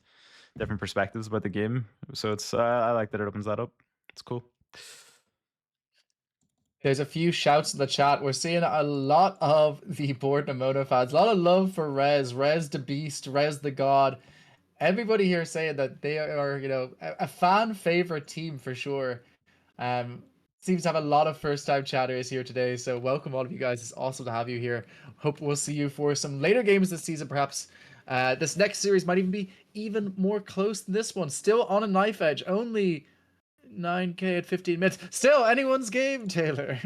different perspectives about the game. So it's I like that it opens that up. It's cool. There's a few shouts in the chat. We're seeing a lot of the Board Limona fans. A lot of love for Rez the Beast, Rez the God. Everybody here saying that they are, a fan favorite team for sure. Um, seems to have a lot of first-time chatters here today, so welcome all of you guys. It's awesome to have you here. Hope we'll see you for some later games this season, perhaps. This next series might even be even more close than this one. Still on a knife edge, only 9K at 15 minutes. Still anyone's game, Taylor.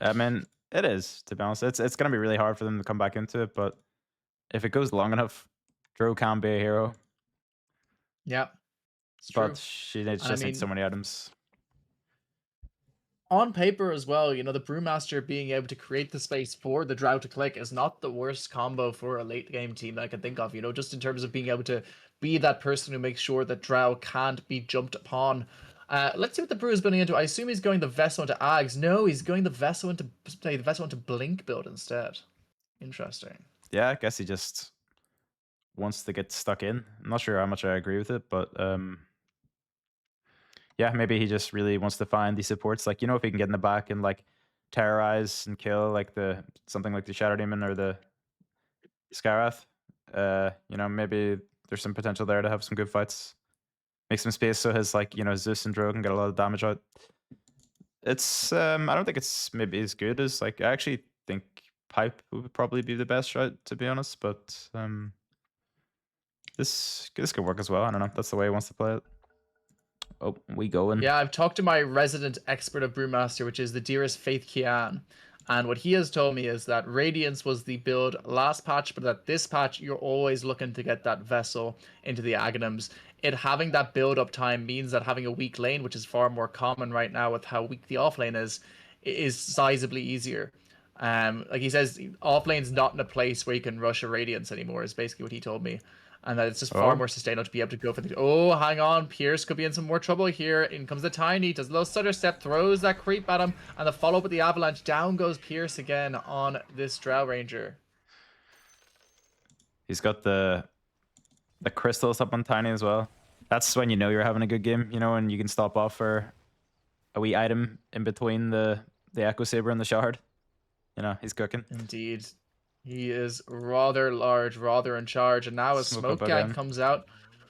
I mean, it is, to be honest. It's gonna be really hard for them to come back into it, but if it goes long enough, Drew can be a hero. Yeah, it's But true. she I just needs so mean, many items. on paper as well, the Brewmaster being able to create the space for the Drow to click is not the worst combo for a late game team that I can think of, just in terms of being able to be that person who makes sure that Drow can't be jumped upon. Let's see what the Brew is building into. I assume he's going the Vessel into Ags. No, he's going the Vessel into Blink build instead. Interesting. Yeah, I guess he just wants to get stuck in. I'm not sure how much I agree with it, but yeah, maybe he just really wants to find these supports. Like, if he can get in the back and like terrorize and kill like something like the Shadow Demon or the Skyrath, maybe there's some potential there to have some good fights. Make some space so his Zeus and Drow can get a lot of damage out. It's I don't think it's maybe as good as I actually think Pipe would probably be the best shot, to be honest, but this could work as well. I don't know. That's the way he wants to play it. Oh, we going. Yeah, I've talked to my resident expert of Brewmaster, which is the dearest Faith Kian. And what he has told me is that Radiance was the build last patch, but that this patch, you're always looking to get that vessel into the Aghanims. It having that build up time means that having a weak lane, which is far more common right now with how weak the off lane is sizably easier. Like he says, off lane's not in a place where you can rush a Radiance anymore, is basically what he told me. And that it's just far Oh, more sustainable to be able to go for the. Oh, hang on. Pierce could be in some more trouble here. In comes the Tiny. Does a little stutter step. Throws that creep at him. And the follow up with the Avalanche. Down goes Pierce again on this Drow Ranger. he's got the crystals up on Tiny as well. That's when you know you're having a good game, and you can stop off for a wee item in between the Echo Saber and the Shard. He's cooking. Indeed. He is rather large, rather in charge. And now a Smoke up Smoke Gang again. comes out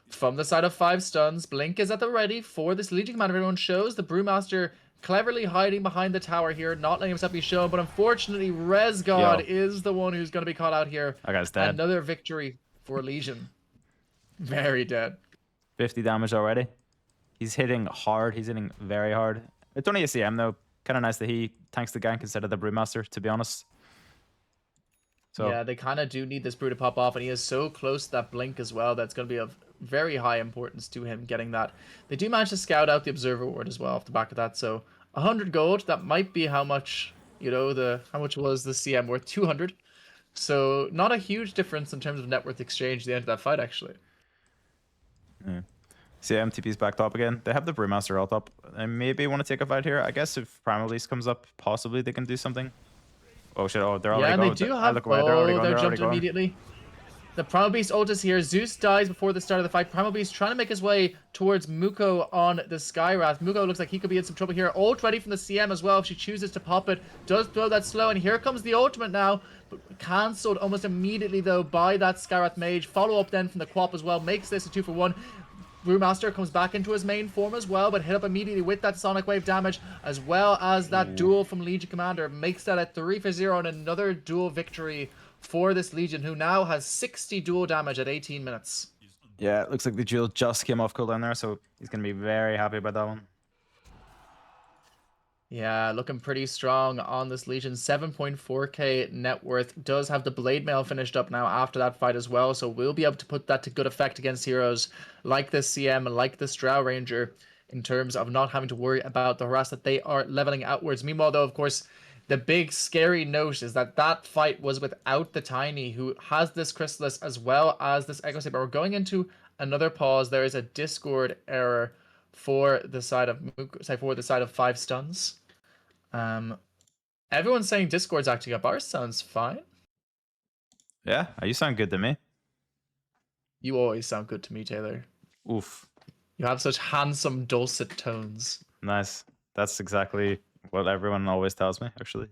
from the side of 5 stuns. Blink is at the ready for this Legion Commander. Everyone shows the Brewmaster cleverly hiding behind the tower here, not letting himself be shown. But unfortunately, Resgod is the one who's going to be caught out here. That guy's dead. Another victory for Legion. Very dead. 50 damage already. He's hitting hard. He's hitting very hard. It's only a CM though. Kind of nice that he tanks the gank instead of the Brewmaster, to be honest. So Yeah, they kind of do need this Brew to pop off, and he is so close to that Blink as well. That's going to be of very high importance to him getting that. They do manage to scout out the Observer Ward as well off the back of that. So 100 gold, that might be how much, how much was the CM worth? 200. So not a huge difference in terms of net worth exchange at the end of that fight, actually. yeah. CM TP's back top again. They have the Brewmaster ult up. I maybe want to take a fight here. I guess if Primal Beast comes up, possibly they can do something. Oh shit! Oh, they're already Yeah, going. they do I have. look away. They're already going. They're They're already jumped going. immediately. The Primal Beast ult is here. Zeus dies before the start of the fight. Primal Beast trying to make his way towards Muko on the Skyrath. Muko looks like he could be in some trouble here. Ult ready from the CM as well if she chooses to pop it. Does throw that slow, and here comes the ultimate now. But cancelled almost immediately though by that Skyrath mage. Follow up then from the Quap as well. Makes this a 2-for-1. Brewmaster comes back into his main form as well, but hit up immediately with that Sonic Wave damage, as well as that duel from Legion Commander. Makes that a 3-for-0 and another duel victory for this Legion, who now has 60 duel damage at 18 minutes. Yeah, it looks like the duel just came off cooldown there, so he's going to be very happy about that one. Yeah, looking pretty strong on this Legion. 7.4k net worth. Does have the Blade Mail finished up now after that fight as well, so we'll be able to put that to good effect against heroes like this CM and like this Drow Ranger in terms of not having to worry about the harass that they are leveling outwards. Meanwhile, though, of course, the big scary note is that that fight was without the Tiny, who has this Chrysalis as well as this Echo Saber. We're going into another pause. There is a Discord error for the side of 5 stuns. Everyone's saying Discord's acting up. Ours sounds fine. Yeah, you sound good to me. You always sound good to me, Taylor. Oof. You have such handsome, dulcet tones. Nice. That's exactly what everyone always tells me, actually.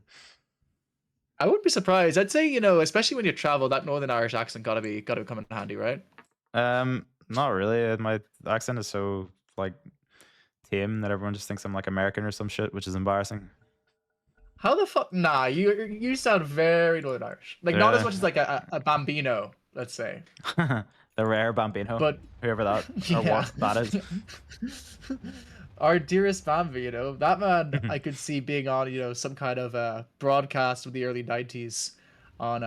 I wouldn't be surprised. I'd say, especially when you travel, that Northern Irish accent gotta come in handy, right? Not really. My accent is so tame that everyone just thinks I'm like American or some shit, which is embarrassing. How the fuck? Nah, you sound very Northern Irish. Like not as Really? much as like a Bambino, let's say. The rare Bambino, But whoever that or yeah. what that is. Our dearest Bambi, that man I could see being on, some kind of broadcast of the early 90s on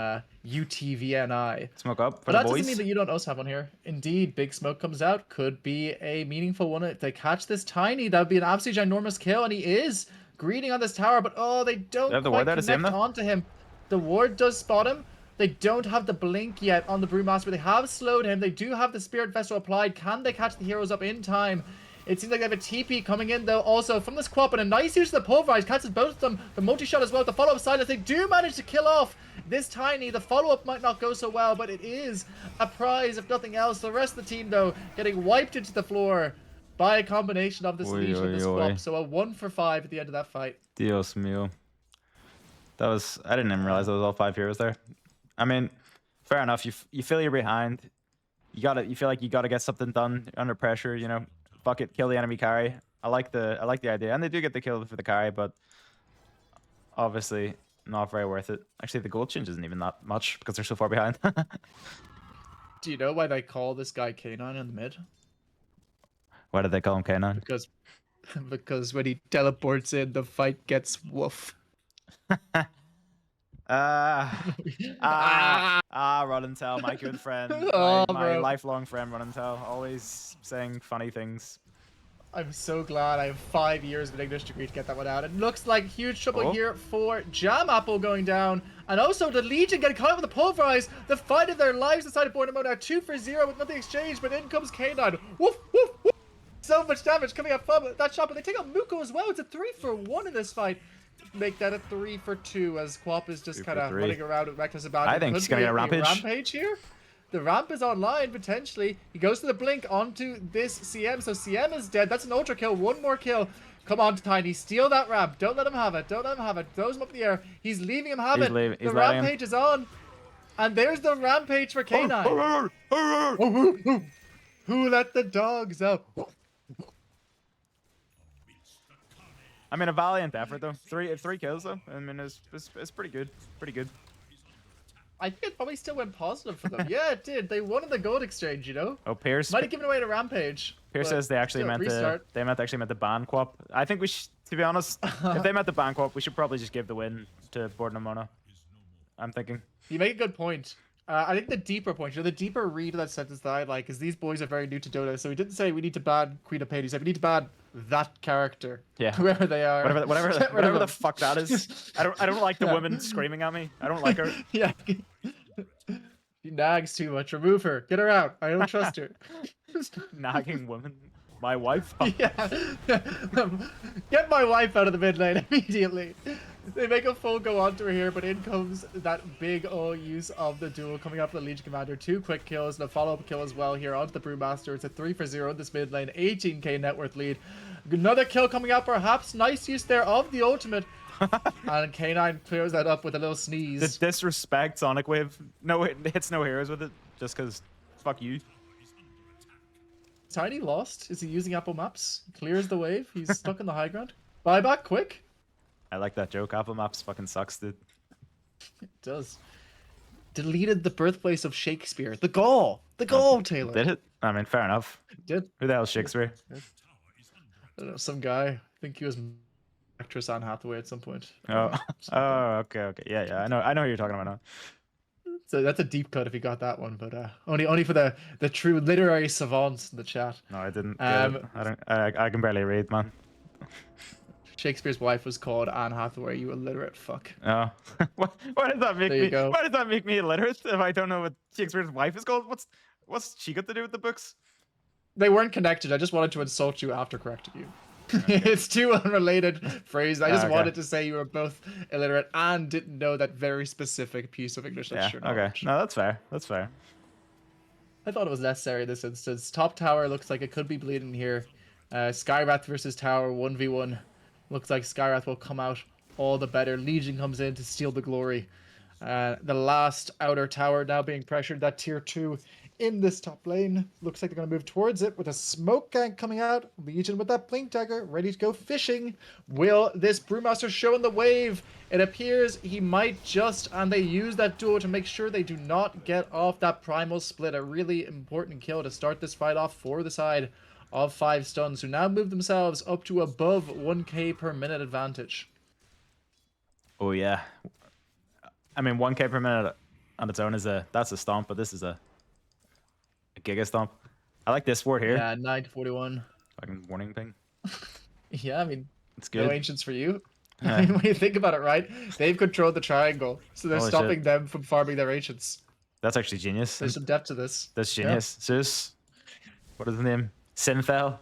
UTVNI. Smoke up for But the that doesn't mean boys. that you don't also have one here. Indeed, Big Smoke comes out. Could be a meaningful one. If they catch this Tiny, that would be an absolutely ginormous kill, and he is greeting on this tower, but oh, they They don't have the quite ward there to save connect him though. onto him. The ward does spot him. They don't have the blink yet on the Brewmaster. They have slowed him. They do have the Spirit Vessel applied. Can they catch the heroes up in time? It seems like they have a TP coming in, though, also from this Quap, and a nice use of the Pulverize. Catches both of them. The multi-shot as well. The follow-up silence. They do manage to kill off this Tiny. The follow-up might not go so well, but it is a prize, if nothing else. The rest of the team, though, getting wiped into the floor by a combination of this Oi, Legion and this oi, oi. Quap. So a 1 for 5 at the end of that fight. Dios mío. That was, I didn't even realize that was all 5 heroes there. I mean, fair enough. You feel you're behind. You feel like you gotta get something done under pressure. Fuck it, kill the enemy carry. I like the idea, and they do get the kill for the carry, but obviously not very worth it. Actually, the gold change isn't even that much because they're so far behind. Do you know why they call this guy K9 in the mid? Why did they call him K9? Because when he teleports in, the fight gets woof. Run and Tell, my good friend, Oh, my bro. lifelong friend, Run and Tell, always saying funny things. I'm so glad I have 5 years of an English degree to get that one out. It looks like huge trouble here for Jam Apple going down. And also the Legion getting caught up with the Pulverize. The fight of their lives decided Bournemouth now 2 for 0 with nothing exchanged. But in comes K9. Woof, woof, woof. So much damage coming up from that shot. But they take out Muko as well. It's a 3 for 1 in this fight. Make that a 3 for 2 as Quap is just kind of running around with reckless abandon. I think he's going to get a rampage. Here. The ramp is online, potentially. He goes to the blink onto this CM, so CM is dead. That's an ultra kill. One more kill. Come on, Tiny. Steal that ramp. Don't let him have it. Don't let him have it. Throws him up in the air. He's leaving him have it. The rampage is on. And there's the rampage for K9. Who let the dogs out? I mean, a valiant effort, though. Three kills, though. I mean, it's pretty good. Pretty good. I think it probably still went positive for them. Yeah, it did. They won in the gold exchange, Oh, Pierce might have given away to Rampage. Pierce says they actually meant to ban Quap. I think we should, to be honest, if they meant to ban Quap, we should probably just give the win to Borden Mona. I'm thinking. You make a good point. I think the deeper point, the deeper read of that sentence that I like is these boys are very new to Dota, so we didn't say we need to ban Queen of Pain. He said we need to ban that character. Yeah. Whoever they are. Whatever the fuck that is. I don't like the woman screaming at me. I don't like her. Yeah. She nags too much. Remove her. Get her out. I don't trust her. Nagging woman. My wife. Yeah. Get my wife out of the mid lane immediately. They make a full go onto her here, but in comes that big use of the duel coming up for the Legion Commander. 2 quick kills and a follow-up kill as well here onto the Brewmaster. It's a 3 for 0 in this mid lane. 18k net worth lead. Another kill coming out perhaps. Nice use there of the ultimate. And K9 clears that up with a little sneeze. The disrespect Sonic Wave. No, it hits no heroes with it. Just because, fuck you. Tiny lost. Is he using Apple Maps? Clears the wave. He's stuck in the high ground. Buyback quick. I like that joke. Apple Maps fucking sucks, dude. It does. Deleted the birthplace of Shakespeare. The Gaul. The Gaul, Taylor. Did it? I mean, fair enough. It did. Who the hell's Shakespeare? I don't know, some guy. I think he was actress Anne Hathaway at some point. Oh, okay. Yeah. I know who you're talking about now. So that's a deep cut if you got that one, but only for the true literary savants in the chat. No, I didn't. I can barely read, man. Shakespeare's wife was called Anne Hathaway. You illiterate fuck. Oh, why does that make me? Go. Why does that make me illiterate if I don't know what Shakespeare's wife is called? What's she got to do with the books? They weren't connected. I just wanted to insult you after correcting you. It's two unrelated phrases. I just wanted to say you were both illiterate and didn't know that very specific piece of English. That's your knowledge. No, that's fair. That's fair. I thought it was necessary in this instance. Top tower looks like it could be bleeding here. Skywrath versus tower 1v1. Looks like Skywrath will come out all the better. Legion comes in to steal the glory. The last outer tower now being pressured. That tier 2 in this top lane. Looks like they're going to move towards it with a smoke gank coming out. Legion with that blink dagger, ready to go fishing. Will this Brewmaster show in the wave? It appears he might just, and they use that duo to make sure they do not get off that primal split. A really important kill to start this fight off for the side of 5 stuns, who now move themselves up to above 1k per minute advantage. Oh yeah. I mean, 1k per minute on its own that's a stomp, but this is a giga stomp. I like this ward here. Yeah, 9 to 41. Fucking warning ping. Yeah, I mean, It's good. no ancients for you. I mean, when you think about it, right? They've controlled the triangle, so they're Holy stopping shit. them from farming their ancients. That's actually genius. There's some depth to this. That's genius. Zeus. What is the name? Sinfel.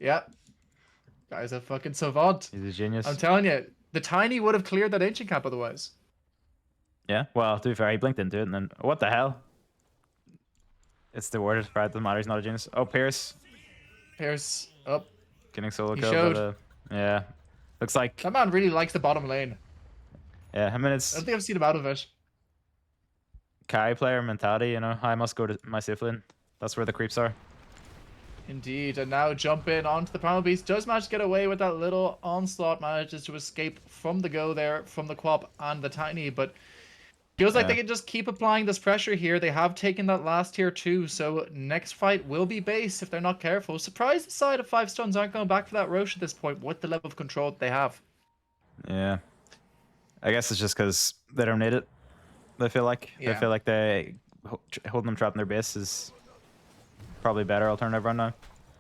Yeah. Guy's a fucking savant. He's a genius. I'm telling you, the Tiny would have cleared that ancient camp otherwise. Yeah. Well, to be fair, he blinked into it, and then what the hell? It's the word. Right, doesn't matter. He's not a genius. Oh, Pierce Pierce up. getting solo He kill. showed. Yeah. Looks like. That man really likes the bottom lane. Yeah. I mean, I it's don't think I've seen him out of it. carry player mentality. You know, I must go to my safe lane. That's where the creeps are. Indeed, and now jump in onto the Primal Beast. Does manage to get away with that little onslaught, manages to escape from the go there, from the Quap and the Tiny, but feels like they can just keep applying this pressure here. They have taken that last tier 2, so next fight will be base if they're not careful. Surprised the side of 5 stuns aren't going back for that Roche at this point with the level of control that they have. Yeah. I guess it's just because they don't need it. They feel like they holding them trapped in their base is probably better alternative right now.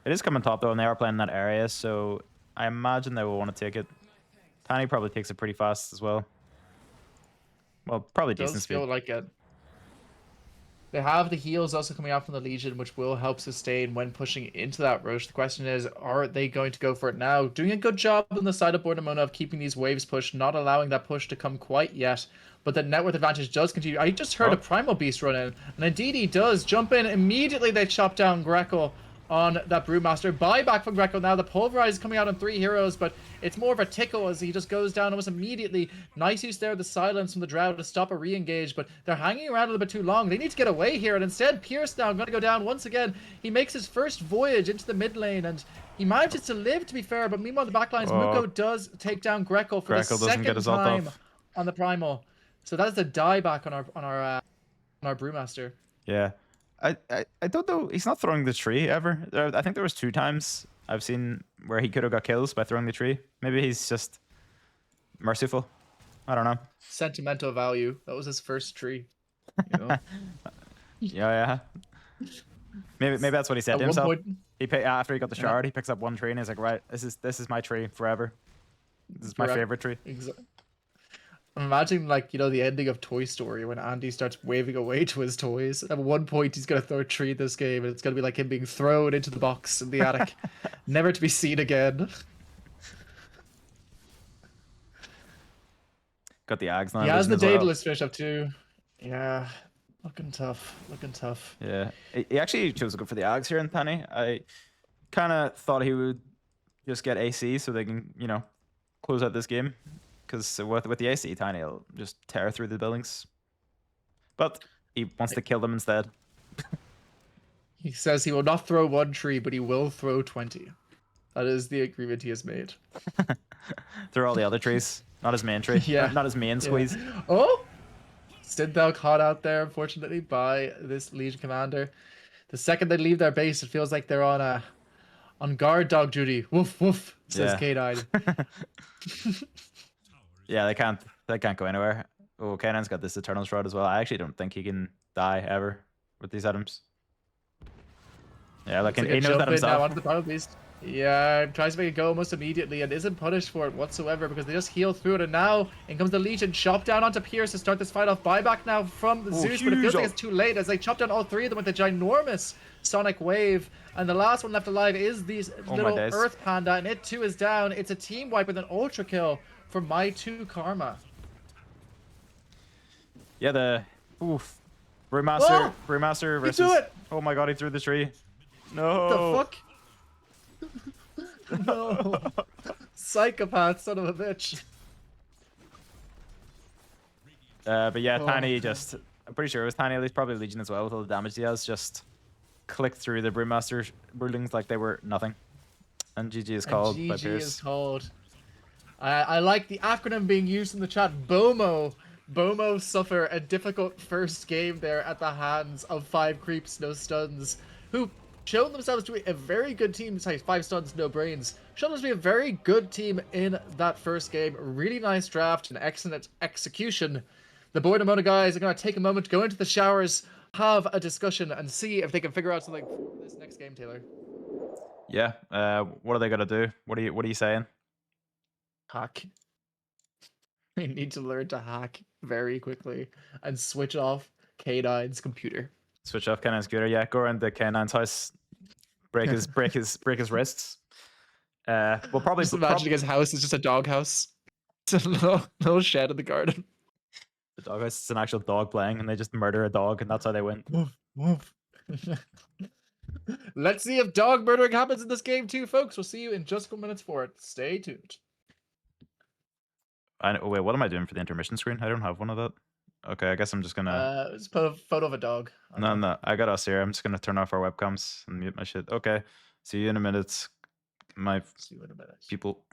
It is coming top though, and they are playing in that area, so I imagine they will want to take it. Tiny probably takes it pretty fast as well. Well, probably decent Does speed. feel like it. They have the heals also coming out from the Legion, which will help sustain when pushing into that Roche. The question is, are they going to go for it now? Doing a good job on the side of Bordermona of keeping these waves pushed, not allowing that push to come quite yet. But the net worth advantage does continue. I just heard a Primal Beast run in, and indeed he does jump in. Immediately they chop down Greco on that Brewmaster. Buyback from Greco now. The Pulverize is coming out on 3 heroes, but it's more of a tickle as he just goes down almost immediately. Nice use there of the silence from the Drow to stop a re-engage, but they're hanging around a little bit too long. They need to get away here, and instead Pierce now going to go down once again. He makes his first voyage into the mid lane, and he manages to live, to be fair, but meanwhile the backlines, Muko does take down Greco for the second time on the Primal. So that is a dieback on our Brewmaster. Yeah. I don't know. He's not throwing the tree ever. I think there was 2 times I've seen where he could have got kills by throwing the tree. Maybe he's just merciful. I don't know. Sentimental value. That was his first tree. You know? Yeah. Maybe that's what he said At to one himself. point, After he got the shard, he picks up 1 tree and he's like, right, this is my tree forever. This is my favorite tree. Exactly. I'm imagining, like, you know, the ending of Toy Story when Andy starts waving away to his toys. At one point, he's going to throw a tree in this game, and it's going to be like him being thrown into the box in the attic, never to be seen again. Got the Ags now. He has the Daedalus finish up too. Yeah, looking tough. Looking tough. Yeah, he actually chose to go for the Ags here in Tiny. I kind of thought he would just get AC so they can, you know, close out this game. Because with the AC, Tiny will just tear through the buildings. But he wants to kill them instead. He says he will not throw 1 tree, but he will throw 20. That is the agreement he has made. Throw all the other trees. Not his main tree. Yeah. Not his main squeeze. Oh! Synthel caught out there, unfortunately, by this Legion commander. The second they leave their base, it feels like they're on guard dog duty. Woof, woof, says K9. Yeah, they can't go anywhere. Oh, Kanan's got this Eternal Shroud as well. I actually don't think he can die ever with these items. Yeah, like he knows that himself. Now onto the Primal Beast. Yeah, tries to make it go almost immediately and isn't punished for it whatsoever because they just heal through it. And now in comes the Legion, chop down onto Pierce to start this fight off. Buyback now from Zeus, but it feels like it's too late as they chop down all 3 of them with a ginormous Sonic Wave. And the last one left alive is these little Earth Panda, and it too is down. It's a team wipe with an Ultra Kill for My 2 Karma. Yeah, the Brewmaster versus. You do it! Oh my god, he threw the tree. No. What the fuck? No. Psychopath, son of a bitch. But yeah, Tiny just I'm pretty sure it was Tiny. He's probably Legion as well with all the damage he has. Just clicked through the Brewmaster rulings like they were nothing. And GG is And called by GG Pierce. is called. I like the acronym being used in the chat. BOMO. BOMO suffer a difficult first game there at the hands of 5 creeps, no stuns, who shown themselves to be a very good team. Sorry, 5 stuns, no brains. Shown themselves to be a very good team in that first game. Really nice draft and excellent execution. The Boydamona guys are going to take a moment, go into the showers, have a discussion, and see if they can figure out something for this next game, Taylor. Yeah. What are they gonna do? What are you saying? Hack. We need to learn to hack very quickly and switch off K9's computer. Switch off K9's scooter. Yeah, go around the K9's house, break his wrists. We'll probably Just imagining his house is just a doghouse. It's a little shed in the garden. the dog house. It's an actual dog playing, and they just murder a dog, and that's how they win. Woof, woof. Let's see if dog murdering happens in this game too, folks. We'll see you in just a couple minutes for it. Stay tuned. Wait, what am I doing for the intermission screen? I don't have one of that. Okay, I guess I'm just gonna. Just put a photo of a dog. No, I got us here. I'm just gonna turn off our webcams and mute my shit. Okay, see you in a minute. My See you in a minute. people.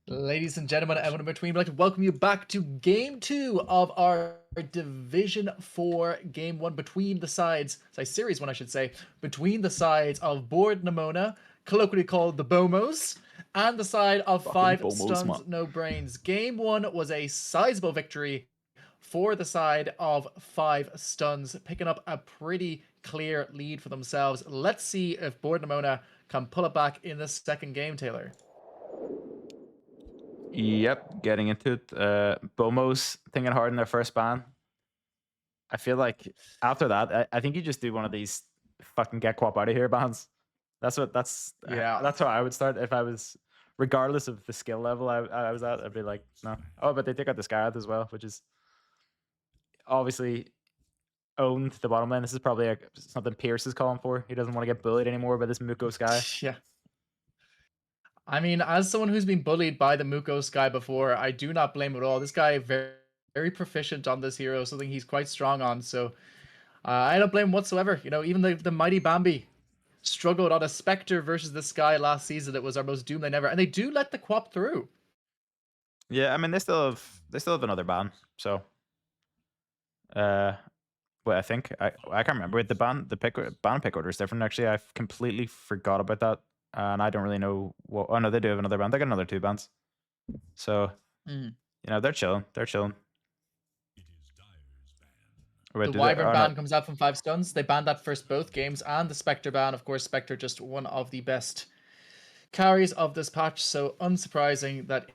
Ladies and gentlemen, everyone in between, we'd like to welcome you back to Game 2 of our Division 4 Game 1 between the sides, Series 1 I should say, between the sides of Board Nimona, colloquially called the Bomos, and the side of Fucking 5 Bomos, Stuns, man. No Brains. Game 1 was a sizable victory for the side of 5 Stuns, picking up a pretty clear lead for themselves. Let's see if Board Nimona can pull it back in the second game, Taylor. Yep, getting into it. Bomos thinking hard in their first ban. I feel like after that, I think you just do one of these fucking get Quap out of here bans. That's Yeah. that's how I would start if I was, regardless of the skill level I was at. I'd be like, no. Oh, but they take out the Scarab as well, which is obviously owned the bottom lane. This is probably something Pierce is calling for. He doesn't want to get bullied anymore by this Muko Sky. Yeah. I mean, as someone who's been bullied by the Muko Sky before, I do not blame him at all. This guy very, very proficient on this hero, something he's quite strong on. So I don't blame him whatsoever. You know, even the mighty Bambi struggled on a Spectre versus this guy last season. It was our most doom lane ever, and they do let the Quap through. Yeah, I mean they still have another ban. So, well, I think I can't remember. Wait, the ban pick order is different. Actually, I've completely forgot about that, and I don't really know what. Oh no, they do have another ban. They got another 2 bans. So you know they're chilling. They're chilling. Wait, The do they? Wyvern Oh, ban no. comes out from 5 Stuns. They banned that first both games, and the Spectre ban. Of course, Spectre just one of the best carries of this patch, so unsurprising that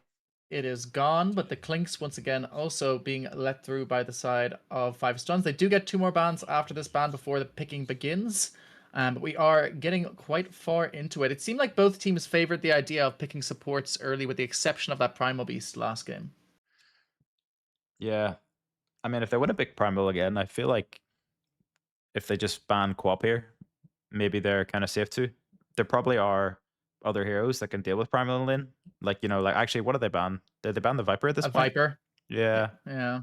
it is gone. But the Clinks, once again, also being let through by the side of 5 Stuns. They do get 2 more bans after this ban before the picking begins. But we are getting quite far into it. It seemed like both teams favored the idea of picking supports early, with the exception of that Primal Beast last game. Yeah, I mean if they win a big Primal again, I feel like if they just ban Quap here, maybe they're kind of safe too. There probably are other heroes that can deal with Primal lane. Like, you know, like actually, what did they ban? Did they ban the Viper at this A point? Viper. Yeah. Yeah.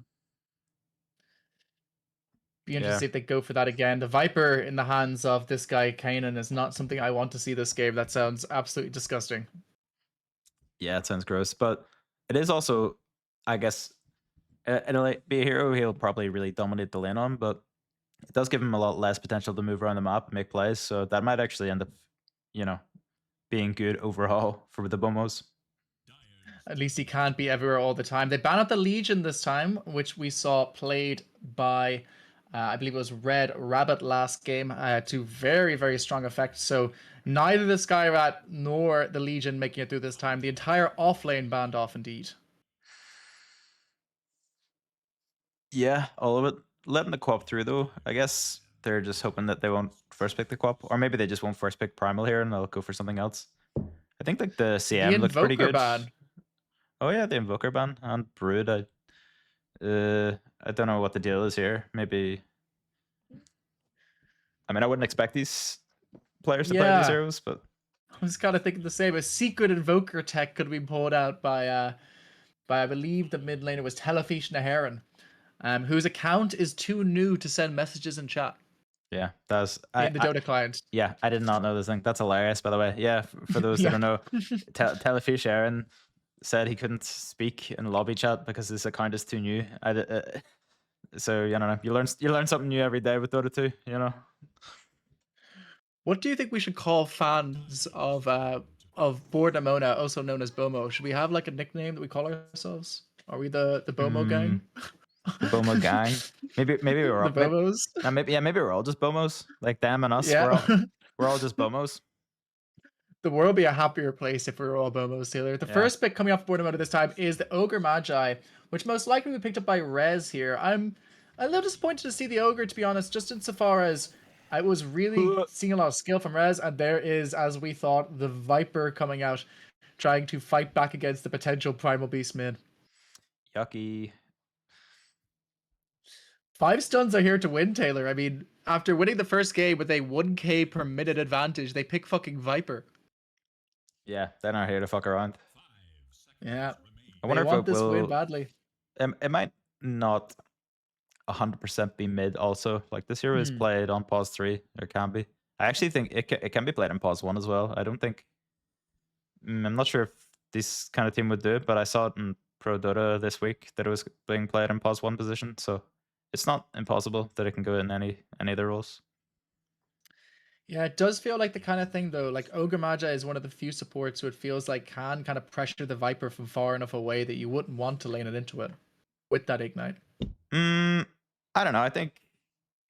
Be interested to Yeah. see if they go for that again. The Viper in the hands of this guy, Kanan, is not something I want to see this game. That sounds absolutely disgusting. Yeah, it sounds gross. But it is also, I guess, it'll like, be a hero he'll probably really dominate the lane on, but it does give him a lot less potential to move around the map, make plays. So that might actually end up, you know, being good overall for the Bomos. At least he can't be everywhere all the time. They banned out the Legion this time, which we saw played by, I believe it was Red Rabbit last game, to very, very strong effect. So neither the Skyrat nor the Legion making it through this time. The entire offlane banned off indeed. Yeah, all of it. Letting the Quap through though, I guess they're just hoping that they won't first pick the Quap, or maybe they just won't first pick Primal here and they'll go for something else. I think like the The CM looks pretty Invoker good. ban. Oh yeah, the Invoker ban and Brood. I don't know what the deal is here. Maybe. I mean, I wouldn't expect these players to play these Yeah. heroes, but I was kind of thinking the same. A secret Invoker tech could be pulled out by I believe the mid laner was Telefish Naharan, whose account is too new to send messages in chat yeah, that's in the Dota client. yeah, I did not know this thing. That's hilarious, by the way. Yeah, for those Yeah. that don't know, Telefish Aaron said he couldn't speak in lobby chat because his account is too new. So you know, you learn something new every day with Dota 2. You know. What do you think we should call fans of Board Nimona, also known as Bomo? Should we have like a nickname that we call ourselves? Are we the Bomo gang? The Bomo gang. Maybe we're The all, Bomos. maybe we're all just Bomos, like them and us. Yeah. We're all just Bomos. The world would be a happier place if we were all Bomos, Taylor. The Yeah. first pick coming off Board Nimona this time is the Ogre Magi, which most likely will be picked up by Rez here. I'm a little disappointed to see the Ogre, to be honest, just insofar as I was really seeing a lot of skill from Rez, and there is, as we thought, the Viper coming out, trying to fight back against the potential Primal Beast mid. Yucky. 5 Stuns are here to win, Taylor. I mean, after winning the first game with a 1k per minute advantage, they pick fucking Viper. Yeah, they're not here to fuck around. Yeah. I wonder they if want it this win will. badly. It might not 100% be mid. Also, like this hero is played on pause 3, or can be. I actually think it can be played on pause 1 as well. I don't think. I'm not sure if this kind of team would do it, but I saw it in Pro Dota this week that it was being played in pos 1 position, so it's not impossible that it can go in any of the roles. Yeah, it does feel like the kind of thing though. Like Ogre Magi is one of the few supports who it feels like can kind of pressure the Viper from far enough away that you wouldn't want to lane it into it with that ignite. I don't know.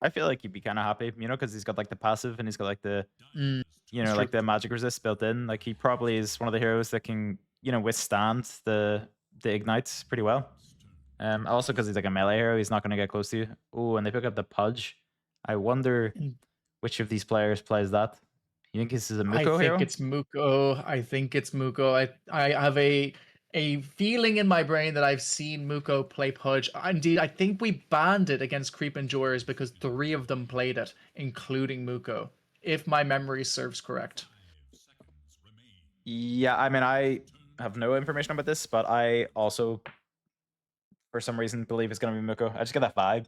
I feel like he'd be kind of happy, because he's got like the passive and he's got like the That's like true. the magic resist built in. Like he probably is one of the heroes that can withstand the ignites pretty well. Also because he's like a melee hero, he's not going to get close to you. Oh, and they pick up the Pudge. I wonder Mm. which of these players plays that. You think this is a I Muko think hero? it's Muko. I think it's Muko. I have a feeling in my brain that I've seen Muko play Pudge. Indeed, I think we banned it against Creep Endurers because 3 of them played it, including Muko, if my memory serves correct. Yeah, I mean, I have no information about this, but I also, for some reason, believe it's going to be Muko. I just get that vibe.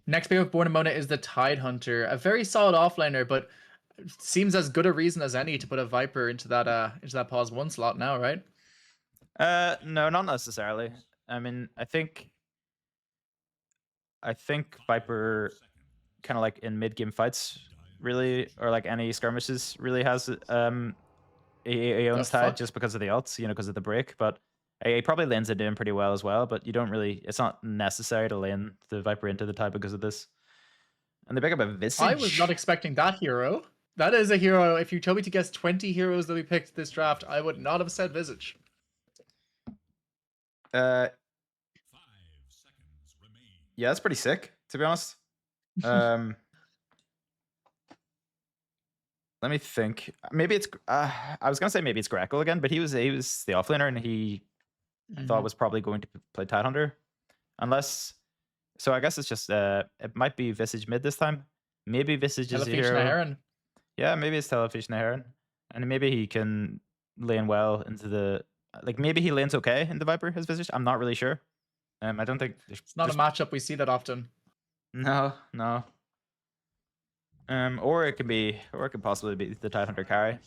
Next pick of Born and Mona is the Tide Hunter, a very solid offlaner, but seems as good a reason as any to put a Viper into that pause 1 slot now, right? No, not necessarily. I mean, I think Viper kind of like in mid-game fights really, or like any skirmishes really has he owns The Tide fuck? just because of the ults, because of the break, but he probably lanes it doing pretty well as well, but you don't really, it's not necessary to lane the Viper into the Tide because of this. And they pick up a Visage. I was not expecting that hero. That is a hero. If you told me to guess 20 heroes that we picked this draft, I would not have said Visage. Yeah, that's pretty sick, to be honest. Let me think. Maybe it's. I was gonna say maybe it's Grackle again, but he was the offlaner, and I thought was probably going to play Tidehunter, unless. So I guess it's just it might be Visage mid this time. Maybe Visage is a Telefish hero. Heron. Yeah, maybe it's Telefish Heron, and maybe he can lane well into the maybe he lanes okay in the Viper as Visage. I'm not really sure. I don't think It's not a matchup we see that often. No. Or it could possibly be the Tidehunter carry.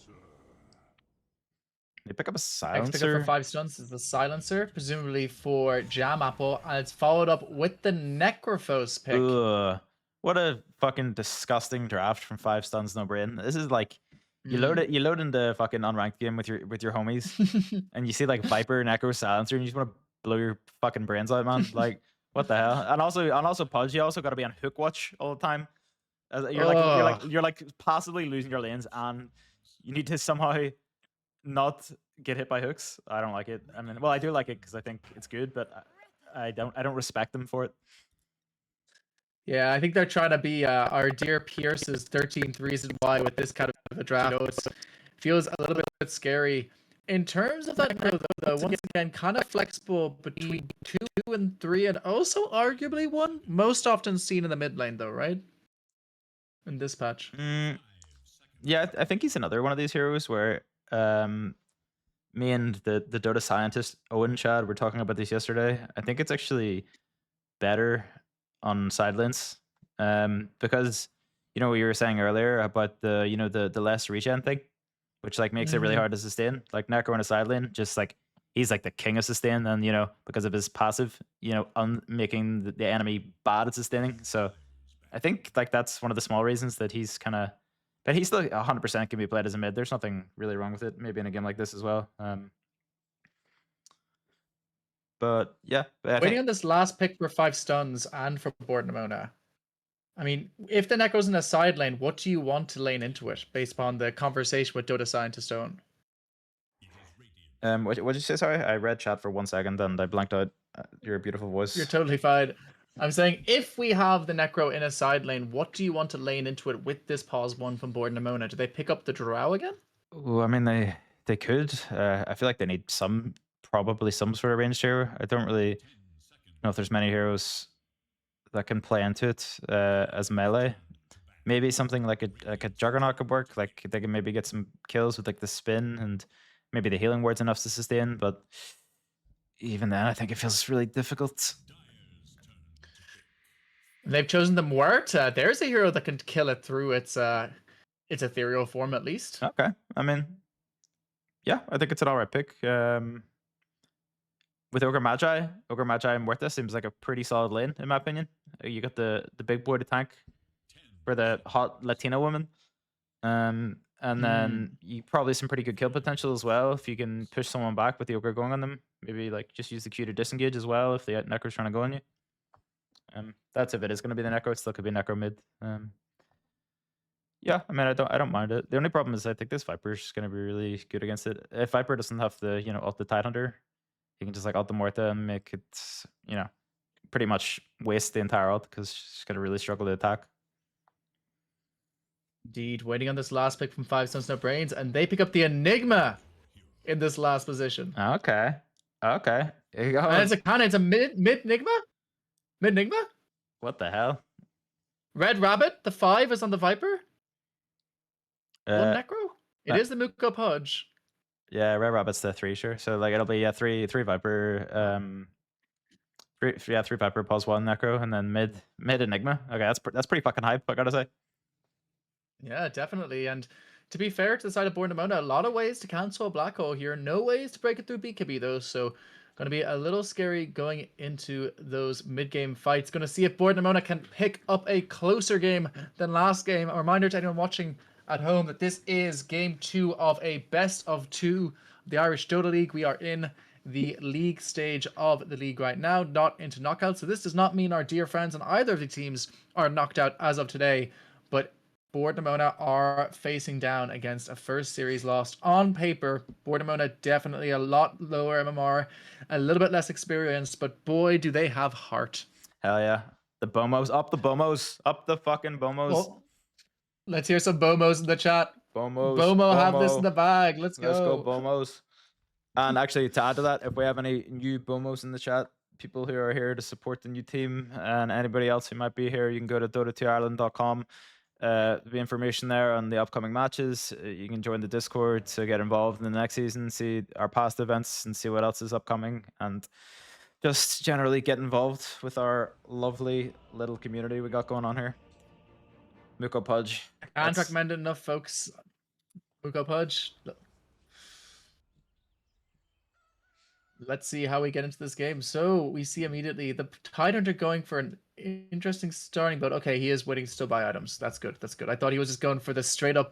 They pick up a Next pick up for Silencer. 5 stunts is the Silencer, presumably for Jam Apple, and it's followed up with the Necrophos pick. Ugh. What a fucking disgusting draft from 5 stuns, no brain. This is like you load into fucking unranked game with your homies, and you see like Viper, Necro, Silencer, and you just want to blow your fucking brains out, man. Like what the hell? And also Pudge, you also got to be on hook watch all the time. You're like possibly losing your lanes, and you need to somehow not get hit by hooks. I don't like it. I mean, well, I do like it because I think it's good, but I don't respect them for it. Yeah, I think they're trying to be our dear Pierce's 13th reason why with this kind of a draft. It feels a little bit scary. In terms of that, though, once again, kind of flexible between 2 and 3, and also arguably 1. Most often seen in the mid lane, though, right? In this patch. Yeah, I think he's another one of these heroes where me and the Dota scientist Owen Chad were talking about this yesterday. I think it's actually better on side lanes because what you were saying earlier about the less regen thing, which like makes it really hard to sustain. Like Necro in a side lane, just like he's like the king of sustain, and because of his passive, making the enemy bad at sustaining. So I think like that's one of the small reasons that he's kind of. But he's still 100% can be played as a mid. There's nothing really wrong with it. Maybe in a game like this as well. But yeah. Waiting on this last pick for 5 stuns and for Board Nimona. I mean, if the Necro's in a side lane, what do you want to lane into it based upon the conversation with Dota Scientist Owen? What did you say? Sorry, I read chat for 1 second and I blanked out your beautiful voice. You're totally fine. I'm saying if we have the Necro in a side lane, what do you want to lane into it with this pause 1 from Board Nimona? Do they pick up the Drow again? Oh, I mean they could. I feel like they need probably some sort of ranged hero. I don't really know if there's many heroes that can play into it as melee. Maybe something like a Juggernaut could work. Like they can maybe get some kills with like the spin, and maybe the healing word's enough to sustain. But even then, I think it feels really difficult. They've chosen the Muerta. There's a hero that can kill it through its ethereal form at least. Okay, I mean, Yeah, I think it's an alright pick. With Ogre Magi and Muerta seems like a pretty solid lane, in my opinion. You got the big boy to tank for the hot Latina woman. And then you probably some pretty good kill potential as well if you can push someone back with the Ogre going on them. Maybe like just use the Q to disengage as well if the Necro's trying to go on you. That's if it is going to be the Necro. It still could be Necro mid. Yeah, I mean, I don't mind it. The only problem is I think this Viper is going to be really good against it. If Viper doesn't have the ult the Tidehunter, you can just like ult the Morta and make it pretty much waste the entire ult because she's going to really struggle to attack. Indeed, waiting on this last pick from 5 Stones No Brains, and they pick up the Enigma in this last position. Okay. Here you go. And it's a mid Enigma? Mid Enigma? What the hell? Red Rabbit, the 5 is on the Viper. One Necro? It is the Muko Pudge. Yeah, Red Rabbit's the 3, sure. So like it'll be three Viper, three Viper plus 1 Necro, and then mid Enigma. Okay, that's pretty fucking hype, I gotta say. Yeah, definitely. And to be fair to the side of Born Demona, a lot of ways to cancel a black hole here. No ways to break it through BKB though, so going to be a little scary going into those mid-game fights. Going to see if Born Demona can pick up a closer game than last game. A reminder to anyone watching at home that this is game 2 of a best of 2 the Irish Dota League. We are in the league stage of the league right now, not into knockouts. So this does not mean our dear friends on either of the teams are knocked out as of today, but Born Demona are facing down against a first series loss. On paper, Born Demona definitely a lot lower MMR, a little bit less experienced, but boy, do they have heart. Hell yeah. The Bomos, up the fucking Bomos. Well, let's hear some Bomos in the chat. Bomos. Bomo have this in the bag. Let's go. Let's go, Bomos. And actually, to add to that, if we have any new Bomos in the chat, people who are here to support the new team, and anybody else who might be here, you can go to dota2ireland.com. The information there on the upcoming matches. You can join the Discord to get involved in the next season, see our past events, and see what else is upcoming, and just generally get involved with our lovely little community we got going on here. Muko Pudge. I can't recommend it enough, folks. Muko Pudge. Let's see how we get into this game. So we see immediately the Tidehunter going for an interesting starting build. Okay, he is winning still by items. That's good. That's good. I thought he was just going for the straight up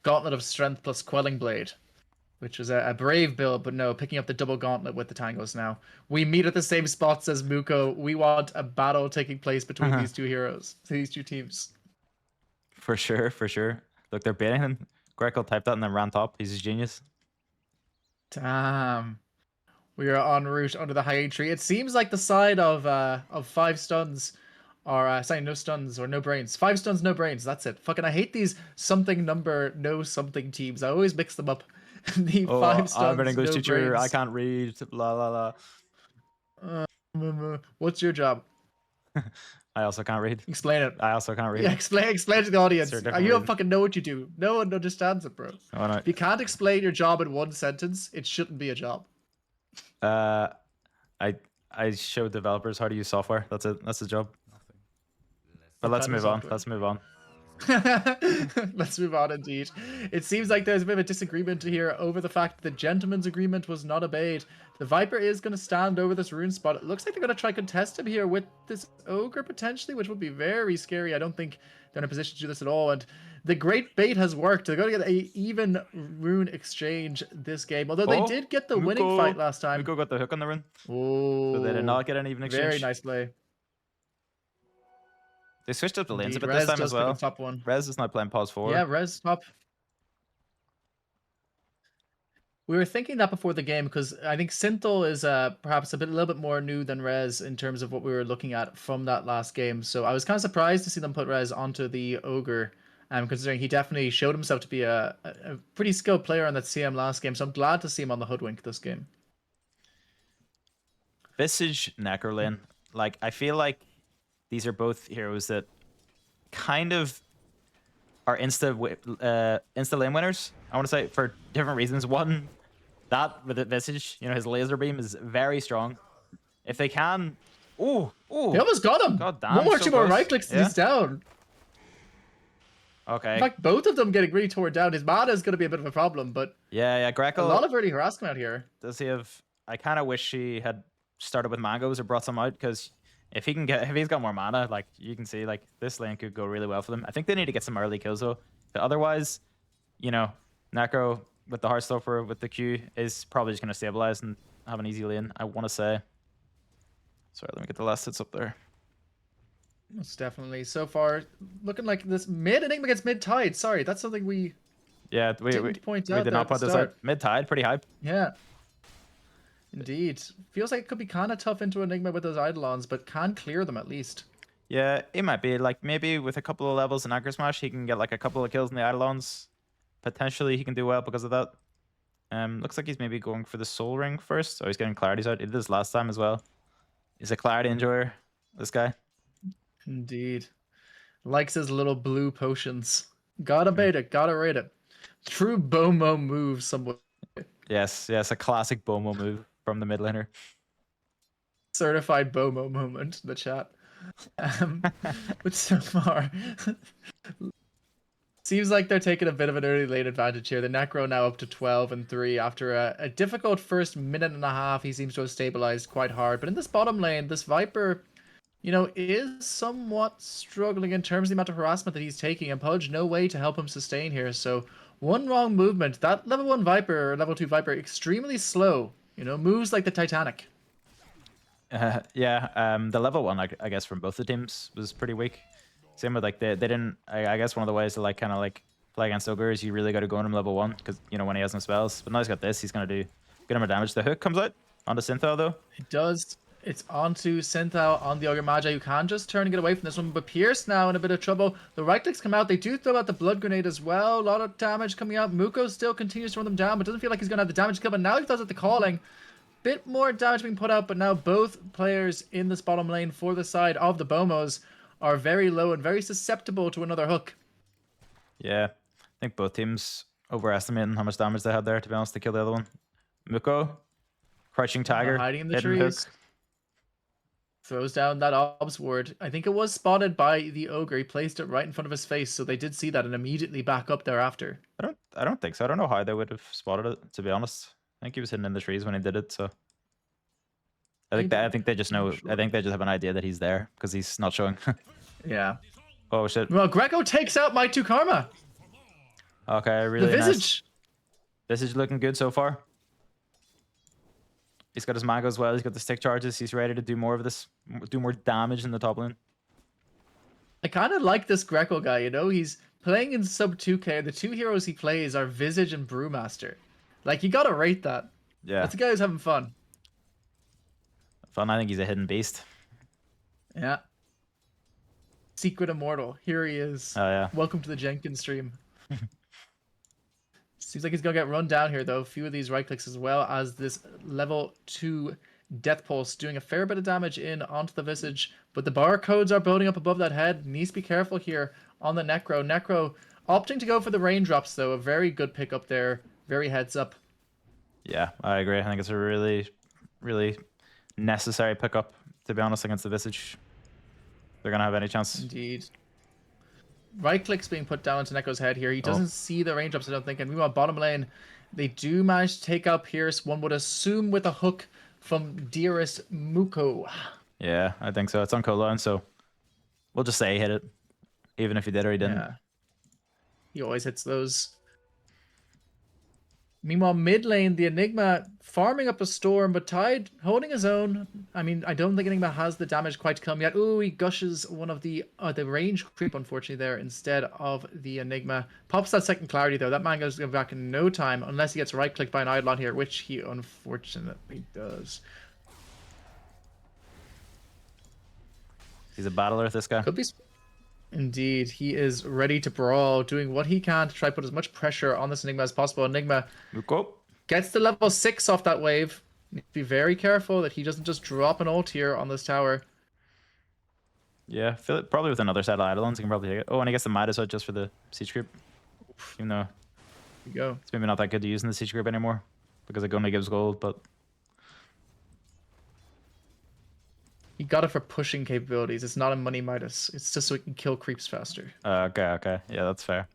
Gauntlet of Strength plus Quelling Blade, which was a brave build, but no, picking up the double gauntlet with the tangos now. We meet at the same spots as Muko. We want a battle taking place between these two heroes, these two teams. For sure. Look, they're baiting him. Greco typed that and then ran top. He's a genius. Damn. We are en route under the high tree. It seems like the side of 5 stuns are saying no stuns or no brains. 5 stuns, no brains. That's it. Fucking, I hate these something number, no something teams. I always mix them up. The 5 stuns. I'm an English no teacher. brains. I can't read. La la la. What's your job? I also can't read. Explain it. I also can't read. Yeah, explain to the audience. Sure, You different don't reason. fucking know what you do. No one understands it, bro. Oh, no. If you can't explain your job in one sentence, it shouldn't be a job. I show developers how to use software. That's it. That's the job. But let's move on. Let's move on. Let's move on indeed. It seems like there's a bit of a disagreement here over the fact that the gentleman's agreement was not obeyed. The Viper is going to stand over this rune spot. It looks like they're going to try contest him here with this ogre potentially, which would be very scary. I don't think they're in a position to do this at all. And the great bait has worked. They're going to get a even rune exchange this game. Although they did get the winning fight last time. Muko got the hook on the rune. Oh, So they did not get an even exchange. very nice play. They switched up the lanes Indeed, a bit Rez this time does as well. pick up top one. Rez is not playing pause 4. Yeah, Rez top. We were thinking that before the game because I think Synthol is perhaps a little bit more new than Rez in terms of what we were looking at from that last game. So I was kind of surprised to see them put Rez onto the Ogre, considering he definitely showed himself to be a pretty skilled player on that CM last game. So I'm glad to see him on the Hoodwink this game. Visage, Necro lane. Like, I feel like these are both heroes that kind of are insta lane winners, I want to say, for different reasons. One, that with the Visage, his laser beam is very strong. If they can... Ooh. They almost got him. God damn, One or so two more close. right clicks and he's down. Okay. In fact, both of them getting really torn down. His mana is going to be a bit of a problem, but Yeah, a Greco. lot of early harassment out here. Does he have? I kind of wish he had started with mangoes or brought some out, because if he's got more mana, like you can see, like this lane could go really well for them. I think they need to get some early kills though. But otherwise, you know, Necro with the Heartstopper with the Q is probably just gonna stabilize and have an easy lane. I want to say. Sorry, let me get the last hits up there. Most definitely. So far, looking like this mid Enigma against mid tide. Sorry, that's something we Yeah, we didn't point we out did there not at the point this start. out. Mid tide, pretty hype. Yeah. Indeed. Feels like it could be kind of tough into Enigma with those Eidolons, but can clear them at least. Yeah, it might be like maybe with a couple of levels in Anchor Smash, he can get like a couple of kills in the Eidolons. Potentially, he can do well because of that. Looks like he's maybe going for the Soul Ring first. Oh, he's getting Clarities out. He did this last time as well. He's a Clarity enjoyer, this guy. Indeed. Likes his little blue potions. Gotta bait it, gotta rate it. True Bomo move somewhat. Yes, a classic Bomo move from the mid laner. Certified Bomo moment in the chat. But so far, seems like they're taking a bit of an early late advantage here. The Necro now up to 12 and 3 after a difficult first minute and a half. He seems to have stabilized quite hard. But in this bottom lane, this Viper, you know, is somewhat struggling in terms of the amount of harassment that he's taking. And Pudge, no way to help him sustain here. So one wrong movement. That level 1 Viper or level 2 Viper, extremely slow. You know, moves like the Titanic. The level 1, I guess, from both the teams was pretty weak. Same with like they didn't. I guess one of the ways to like kind of like play against Ogre is you really got to go on him level 1 because you know when he has no spells. But now he's got this, he's gonna do good amount of damage. The hook comes out onto Synthao though. It does. It's onto Synthao on the Ogre Magi, who can just turn and get away from this one. But Pierce now in a bit of trouble. The right clicks come out. They do throw out the Blood Grenade as well. A lot of damage coming out. Muko still continues to run them down, but doesn't feel like he's going to have the damage to kill. But now he throws out the Calling. Bit more damage being put out, but now both players in this bottom lane for the side of the Bomos are very low and very susceptible to another hook. Yeah, I think both teams overestimating how much damage they had there, to be honest, to kill the other one. Muko, Crouching Tiger, Hiding in the hidden trees. hook. Throws down that Obs ward. I think it was spotted by the Ogre. He placed it right in front of his face, so they did see that and immediately back up thereafter. I don't think so. I don't know how they would have spotted it, to be honest. I think he was hidden in the trees when he did it, so I think they just know. Sure. I think they just have an idea that he's there because he's not showing. Yeah. Oh shit. Well, Greco takes out my 2 Karma. Okay, really The nice. Visage. Visage looking good so far. He's got his Mago as well. He's got the stick charges. He's ready to do more of this, do more damage in the top lane. I kind of like this Greco guy, you know? He's playing in sub 2k. The 2 heroes he plays are Visage and Brewmaster. Like, you gotta rate that. Yeah, That's a guy who's having fun. fun. I think he's a hidden beast. Yeah. Secret Immortal. Here he is. Oh yeah. Welcome to the Jenkins stream. Seems like he's gonna get run down here though. A few of these right clicks as well as this level 2 Death Pulse doing a fair bit of damage in onto the Visage. But the barcodes are building up above that head. Needs to be careful here on the Necro. Necro opting to go for the raindrops though. A very good pick up there. Very heads up. Yeah, I agree. I think it's a really, really necessary pickup, to be honest, against the Visage. They're gonna have any chance. Indeed. Right click's being put down into Necro's head here. He doesn't see the raindrops, I don't think. And meanwhile, bottom lane, they do manage to take out Pierce. One would assume with a hook from Dearest Muko. Yeah, I think so. It's on cooldown, so we'll just say he hit it, even if he did or he didn't. Yeah. He always hits those. Meanwhile, mid lane, the Enigma farming up a storm, but Tide holding his own. I mean, I don't think Enigma has the damage quite to come yet. Ooh, he gushes one of the range creep, unfortunately, there instead of the Enigma. Pops that second clarity, though. That man goes to go back in no time, unless he gets right-clicked by an Eidolon here, which he unfortunately does. He's a battler, this guy. Could be... Indeed, he is ready to brawl, doing what he can to try to put as much pressure on this Enigma as possible. Enigma Muko. gets to level 6 off that wave. Need to be very careful that he doesn't just drop an ult here on this tower. Yeah, feel it, probably with another set of Eidolons, he can probably take it. Oh, and he gets the Midas out just for the siege group. Even though Here we go. it's maybe not that good to use in the siege group anymore because it only gives gold, but He got it for pushing capabilities. It's not a money Midas. It's just so he can kill creeps faster. Okay. Yeah, that's fair.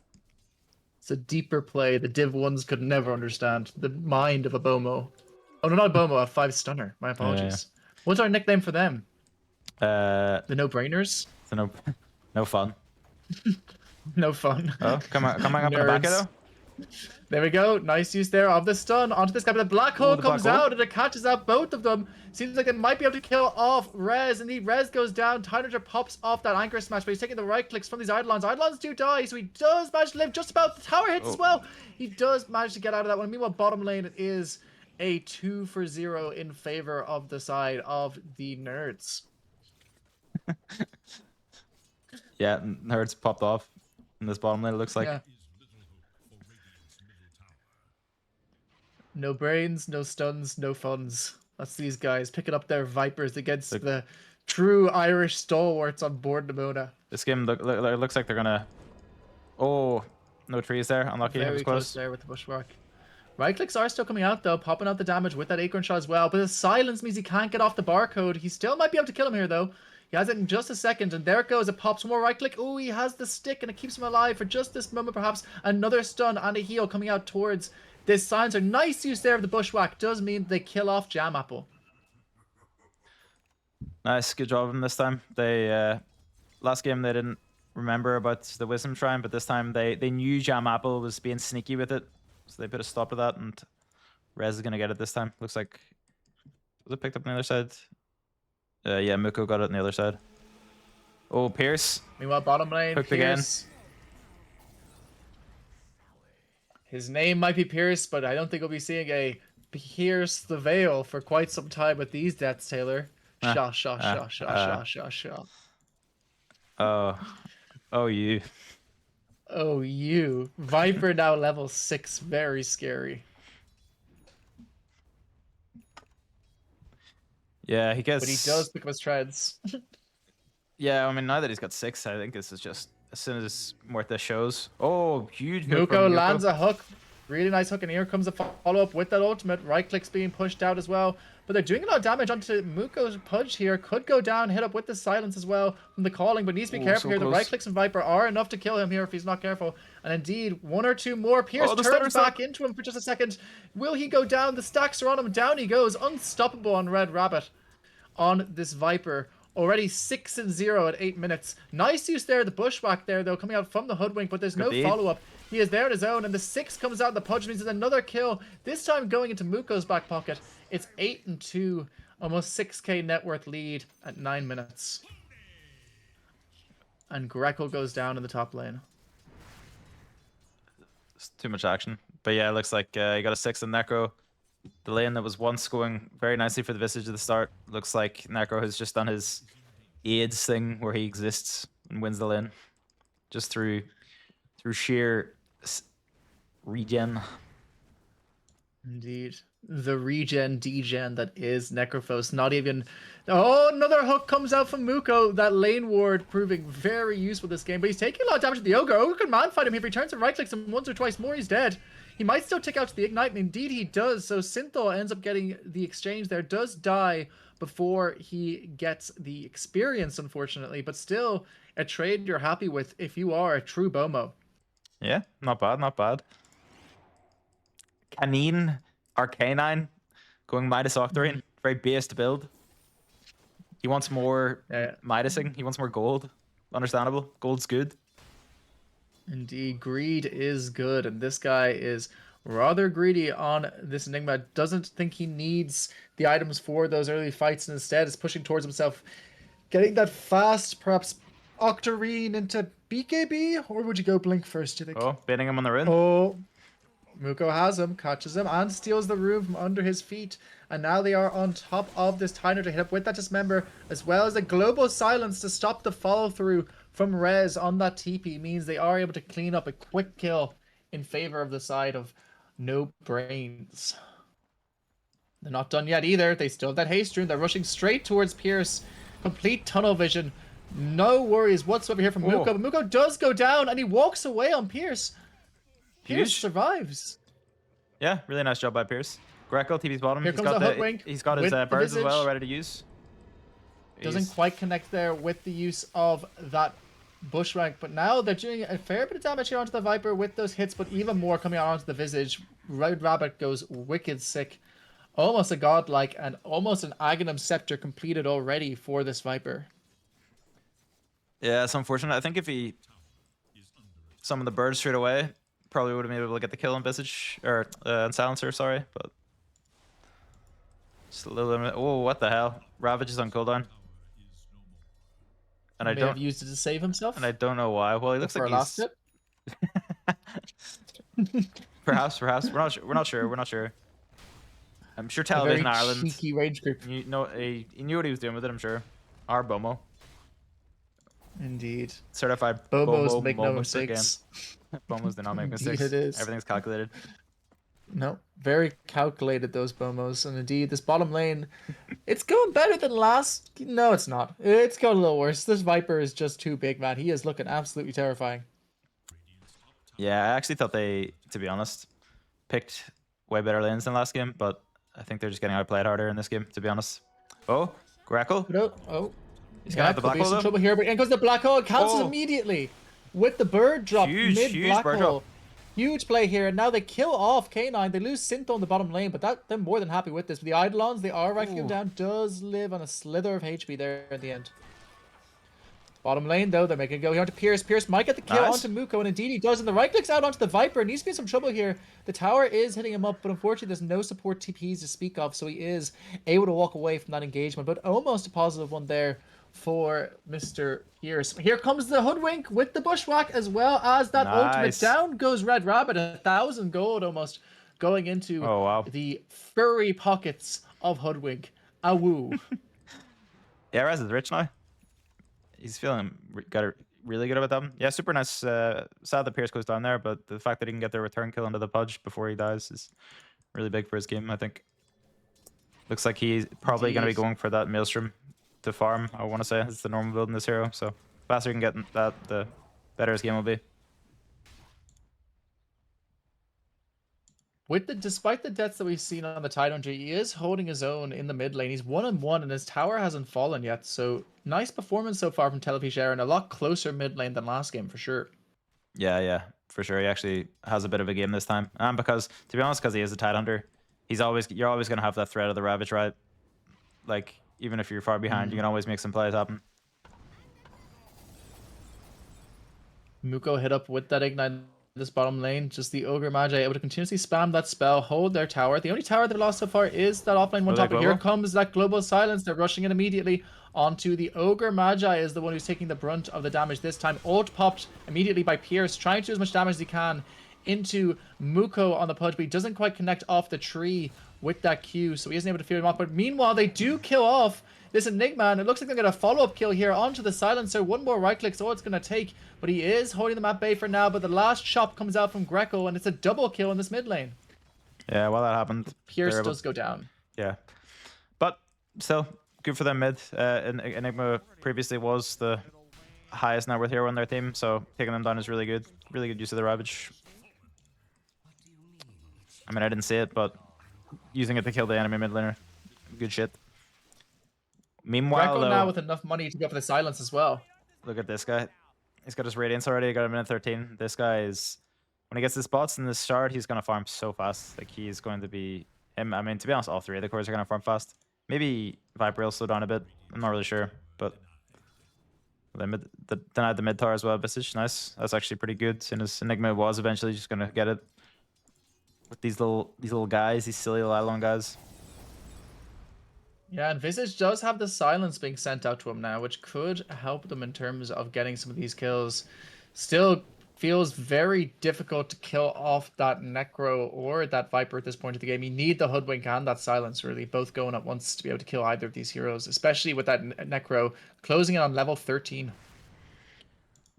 It's a deeper play the Div 1s could never understand. The mind of a Bomo. Oh, no, not a Bomo, a 5 stunner. My apologies. What's our nickname for them? Uh, The no-brainers? so no, no fun. No fun. Oh, come on up in the back Nerds. though. There we go. Nice use there of the stun onto this guy. But the black hole the black comes hole. out and it catches out both of them. Seems like they might be able to kill off Rez. Indeed, Rez goes down. Tynager pops off that anchor smash, but he's taking the right clicks from these Eidolons. Eidolons do die, so he does manage to live just about. The tower hits as well. He does manage to get out of that one. Meanwhile, bottom lane, it is a 2-for-0 in favor of the side of the nerds. Yeah, nerds popped off in this bottom lane. It looks like. Yeah. No brains, no stuns, no funds. That's these guys picking up their Vipers against the true Irish stalwarts on board Nimona. This game looks like they're gonna. Oh, no trees there. Unlucky. It Very was close close. there with the bushwhack. Right clicks are still coming out though, popping out the damage with that acorn shot as well. But the silence means he can't get off the barcode. He still might be able to kill him here though. He has it in just a second, and there it goes. It pops one more right click. Oh, he has the stick, and it keeps him alive for just this moment. Perhaps another stun and a heal coming out towards this silencer. Nice use there of the bushwhack. Does mean they kill off Jam Apple. Nice, good job of them this time. They last game they didn't remember about the Wisdom Shrine, but this time they knew Jam Apple was being sneaky with it, so they put a stop to that. And Rez is gonna get it this time. Looks like was it picked up on the other side? Yeah, Muko got it on the other side. Oh, Pierce. Meanwhile, bottom lane, Hooked again. Pierce. His name might be Pierce, but I don't think we'll be seeing a Pierce the Veil for quite some time with these deaths, Taylor. Shaw. Oh, you. Oh, you. Viper now level 6. Very scary. Yeah, he gets. But he does pick up his treads. Yeah, I mean, now that he's got 6, I think this is just as soon as Morta shows. Oh, huge move Muko from lands a hook. Really nice hook, and here comes a follow-up with that ultimate. Right click's being pushed out as well. But they're doing a lot of damage onto Muko's Pudge here. Could go down, hit up with the silence as well from the calling, but needs to be careful so here. close. The right clicks from Viper are enough to kill him here if he's not careful. And indeed, one or two more. Pierce the turns stutter back stop. into him for just a second. Will he go down? The stacks are on him. Down he goes. Unstoppable on Red Rabbit. On this Viper. Already 6-0 at 8 minutes. Nice use there. The bushwhack there, though, coming out from the hoodwink, but there's no Good follow-up. He is there on his own, and the 6 comes out. The Pudge means there's another kill. This time going into Muko's back pocket. It's 8-2. Almost 6k net worth lead at 9 minutes. And Greco goes down in the top lane. It's too much action. But yeah, it looks like he got a 6 in Necro. The lane that was once going very nicely for the Visage at the start. Looks like Necro has just done his AIDS thing where he exists and wins the lane. Just through sheer regen. Indeed. The regen, degen that is Necrophos. Not even... Oh, another hook comes out from Muko. That lane ward proving very useful this game. But he's taking a lot of damage to the Ogre. Ogre can man-fight him. If he turns and right-clicks him once or twice more, he's dead. He might still tick out to the Ignite, and indeed he does. So Synthol ends up getting the exchange there. Does die before he gets the experience, unfortunately. But still, a trade you're happy with if you are a true Bomo. Yeah, not bad, not bad. Canine, Arcanine, going Midas Octarine. Very based build. He wants more Midasing. He wants more gold. Understandable. Gold's good. Indeed, greed is good, and this guy is rather greedy on this Enigma. Doesn't think he needs the items for those early fights, and instead is pushing towards himself. Getting that fast, perhaps Octarine into BKB, or would you go Blink first, do you think? Oh, baiting him on the rune. Oh, Muko has him, catches him, and steals the room from under his feet. And now they are on top of this Tyner to hit up with that Dismember, as well as a global silence to stop the follow-through from Rez on that TP. Means they are able to clean up a quick kill in favor of the side of No Brains. They're not done yet either. They still have that haste rune. They're rushing straight towards Pierce. Complete tunnel vision. No worries whatsoever here from Muko. But Muko does go down, and he walks away on Pierce. Pierce survives. Yeah, really nice job by Pierce. Greco, TP's bottom. Here He's comes got a hook wink he's got his with the birds as well Visage. ready to use. Doesn't He's- quite connect there with the use of that Bushwhack, but now they're doing a fair bit of damage here onto the Viper with those hits, but even more coming out onto the Visage. Red Rabbit goes wicked sick. Almost a godlike and almost an Aghanim Scepter completed already for this Viper. Yeah, it's unfortunate. I think if he summoned the bird straight away, probably would have been able to get the kill on Visage or on Silencer. Sorry, but just a little. Oh, what the hell? Ravage is on cooldown, and I May have don't. used it to save himself. And I don't know why. Well, he looks for like a last he's. hit. Perhaps. We're not sure. I'm sure A Television very Ireland. cheeky rage group. You know, he knew what he was doing with it. I'm sure. Our Bomo, Indeed. certified Bomos Bomo make no moment per game. mistakes. Bomos do not make Indeed mistakes. it is. Everything's calculated. No, very calculated, those Bomos. And indeed, this bottom lane, it's going better than last. No, it's not. It's going a little worse. This Viper is just too big, man. He is looking absolutely terrifying. Yeah, I actually thought they, to be honest, picked way better lanes than last game, but I think they're just getting outplayed harder in this game, to be honest. Oh, Grackle. Oh, He's gonna have the could black be hole some though. trouble here, but in goes the black hole. It cancels Oh. immediately with the bird drop Huge mid black bird hole. drop. Huge play here, and now they kill off K9. They lose Synth on the bottom lane, but they're more than happy with this. With the Eidolons, they are rifling him Ooh. down. Does live on a slither of HP there in the end. Bottom lane, though, they're making it go here onto Pierce. Pierce might get the kill Nice. onto Muko, and indeed he does. And the right clicks out onto the Viper. Needs to be in some trouble here. The tower is hitting him up, but unfortunately there's no support TPs to speak of, so he is able to walk away from that engagement. But almost a positive one there for Mr. Pierce. Here comes the Hoodwink with the Bushwhack, as well as that ultimate. Nice. Down goes Red Rabbit. 1,000 gold almost going into Oh, wow. the furry pockets of Hoodwink. Awoo. Yeah, Raz is rich now. He's feeling really good about them. Yeah, super nice. Sad that Pierce goes down there, but the fact that he can get the return kill into the Pudge before he dies is really big for his game, I think. Looks like he's probably going to be Indeed. going for that Maelstrom to farm, I want to say. It's the normal build in this hero, so faster he can get that, the better his game will be. Despite the deaths that we've seen on the Tidehunter, he is holding his own in the mid lane. He's 1-1 and his tower hasn't fallen yet. So nice performance so far from Television and a lot closer mid lane than last game for sure. Yeah, for sure. He actually has a bit of a game this time. And because, to be honest, because he is a Tidehunter, you're always going to have that threat of the Ravage, right? Like, even if you're far behind, you can always make some plays happen. Muko hit up with that ignite this bottom lane. Just the Ogre Magi able to continuously spam that spell, hold their tower. The only tower they've lost so far is that offlane one Oh, that top. But here global? comes that global silence. They're rushing in immediately onto the Ogre Magi is the one who's taking the brunt of the damage this time. Ult popped immediately by Pierce, trying to do as much damage as he can into Muko on the Pudge, but he doesn't quite connect off the tree with that Q, so he isn't able to feel him off. But meanwhile, they do kill off this Enigma, and it looks like they're going to follow-up kill here onto the Silencer. One more right-click, so all it's going to take, but he is holding them at bay for now, but the last chop comes out from Greco, and it's a double kill in this mid lane. Yeah, well, that happened. Pierce They're able- does go down. Yeah. But still, good for them mid. Enigma previously was the highest net worth hero on their team, so taking them down is really good. Really good use of the Ravage. I mean, I didn't see it, but using it to kill the enemy mid laner, good shit. Meanwhile, Greco though, now with enough money to go for the Silence as well. look at this guy. He's got his Radiance already. Got a minute 13. This guy is, when he gets his spots in the start, he's going to farm so fast. Like, he's going to be him. I mean, to be honest, all three of the cores are going to farm fast. Maybe Viper will slow down a bit. I'm not really sure, but they denied the mid tower as well. Visage, nice. That's actually pretty good. Since Enigma was eventually just going to get it with these little guys, these silly little Eidolon guys. Yeah, and Visage does have the Silence being sent out to him now, which could help them in terms of getting some of these kills. Still feels very difficult to kill off that Necro or that Viper at this point of the game. You need the Hoodwink and that Silence, really, both going at once to be able to kill either of these heroes, especially with that Necro closing it on level 13.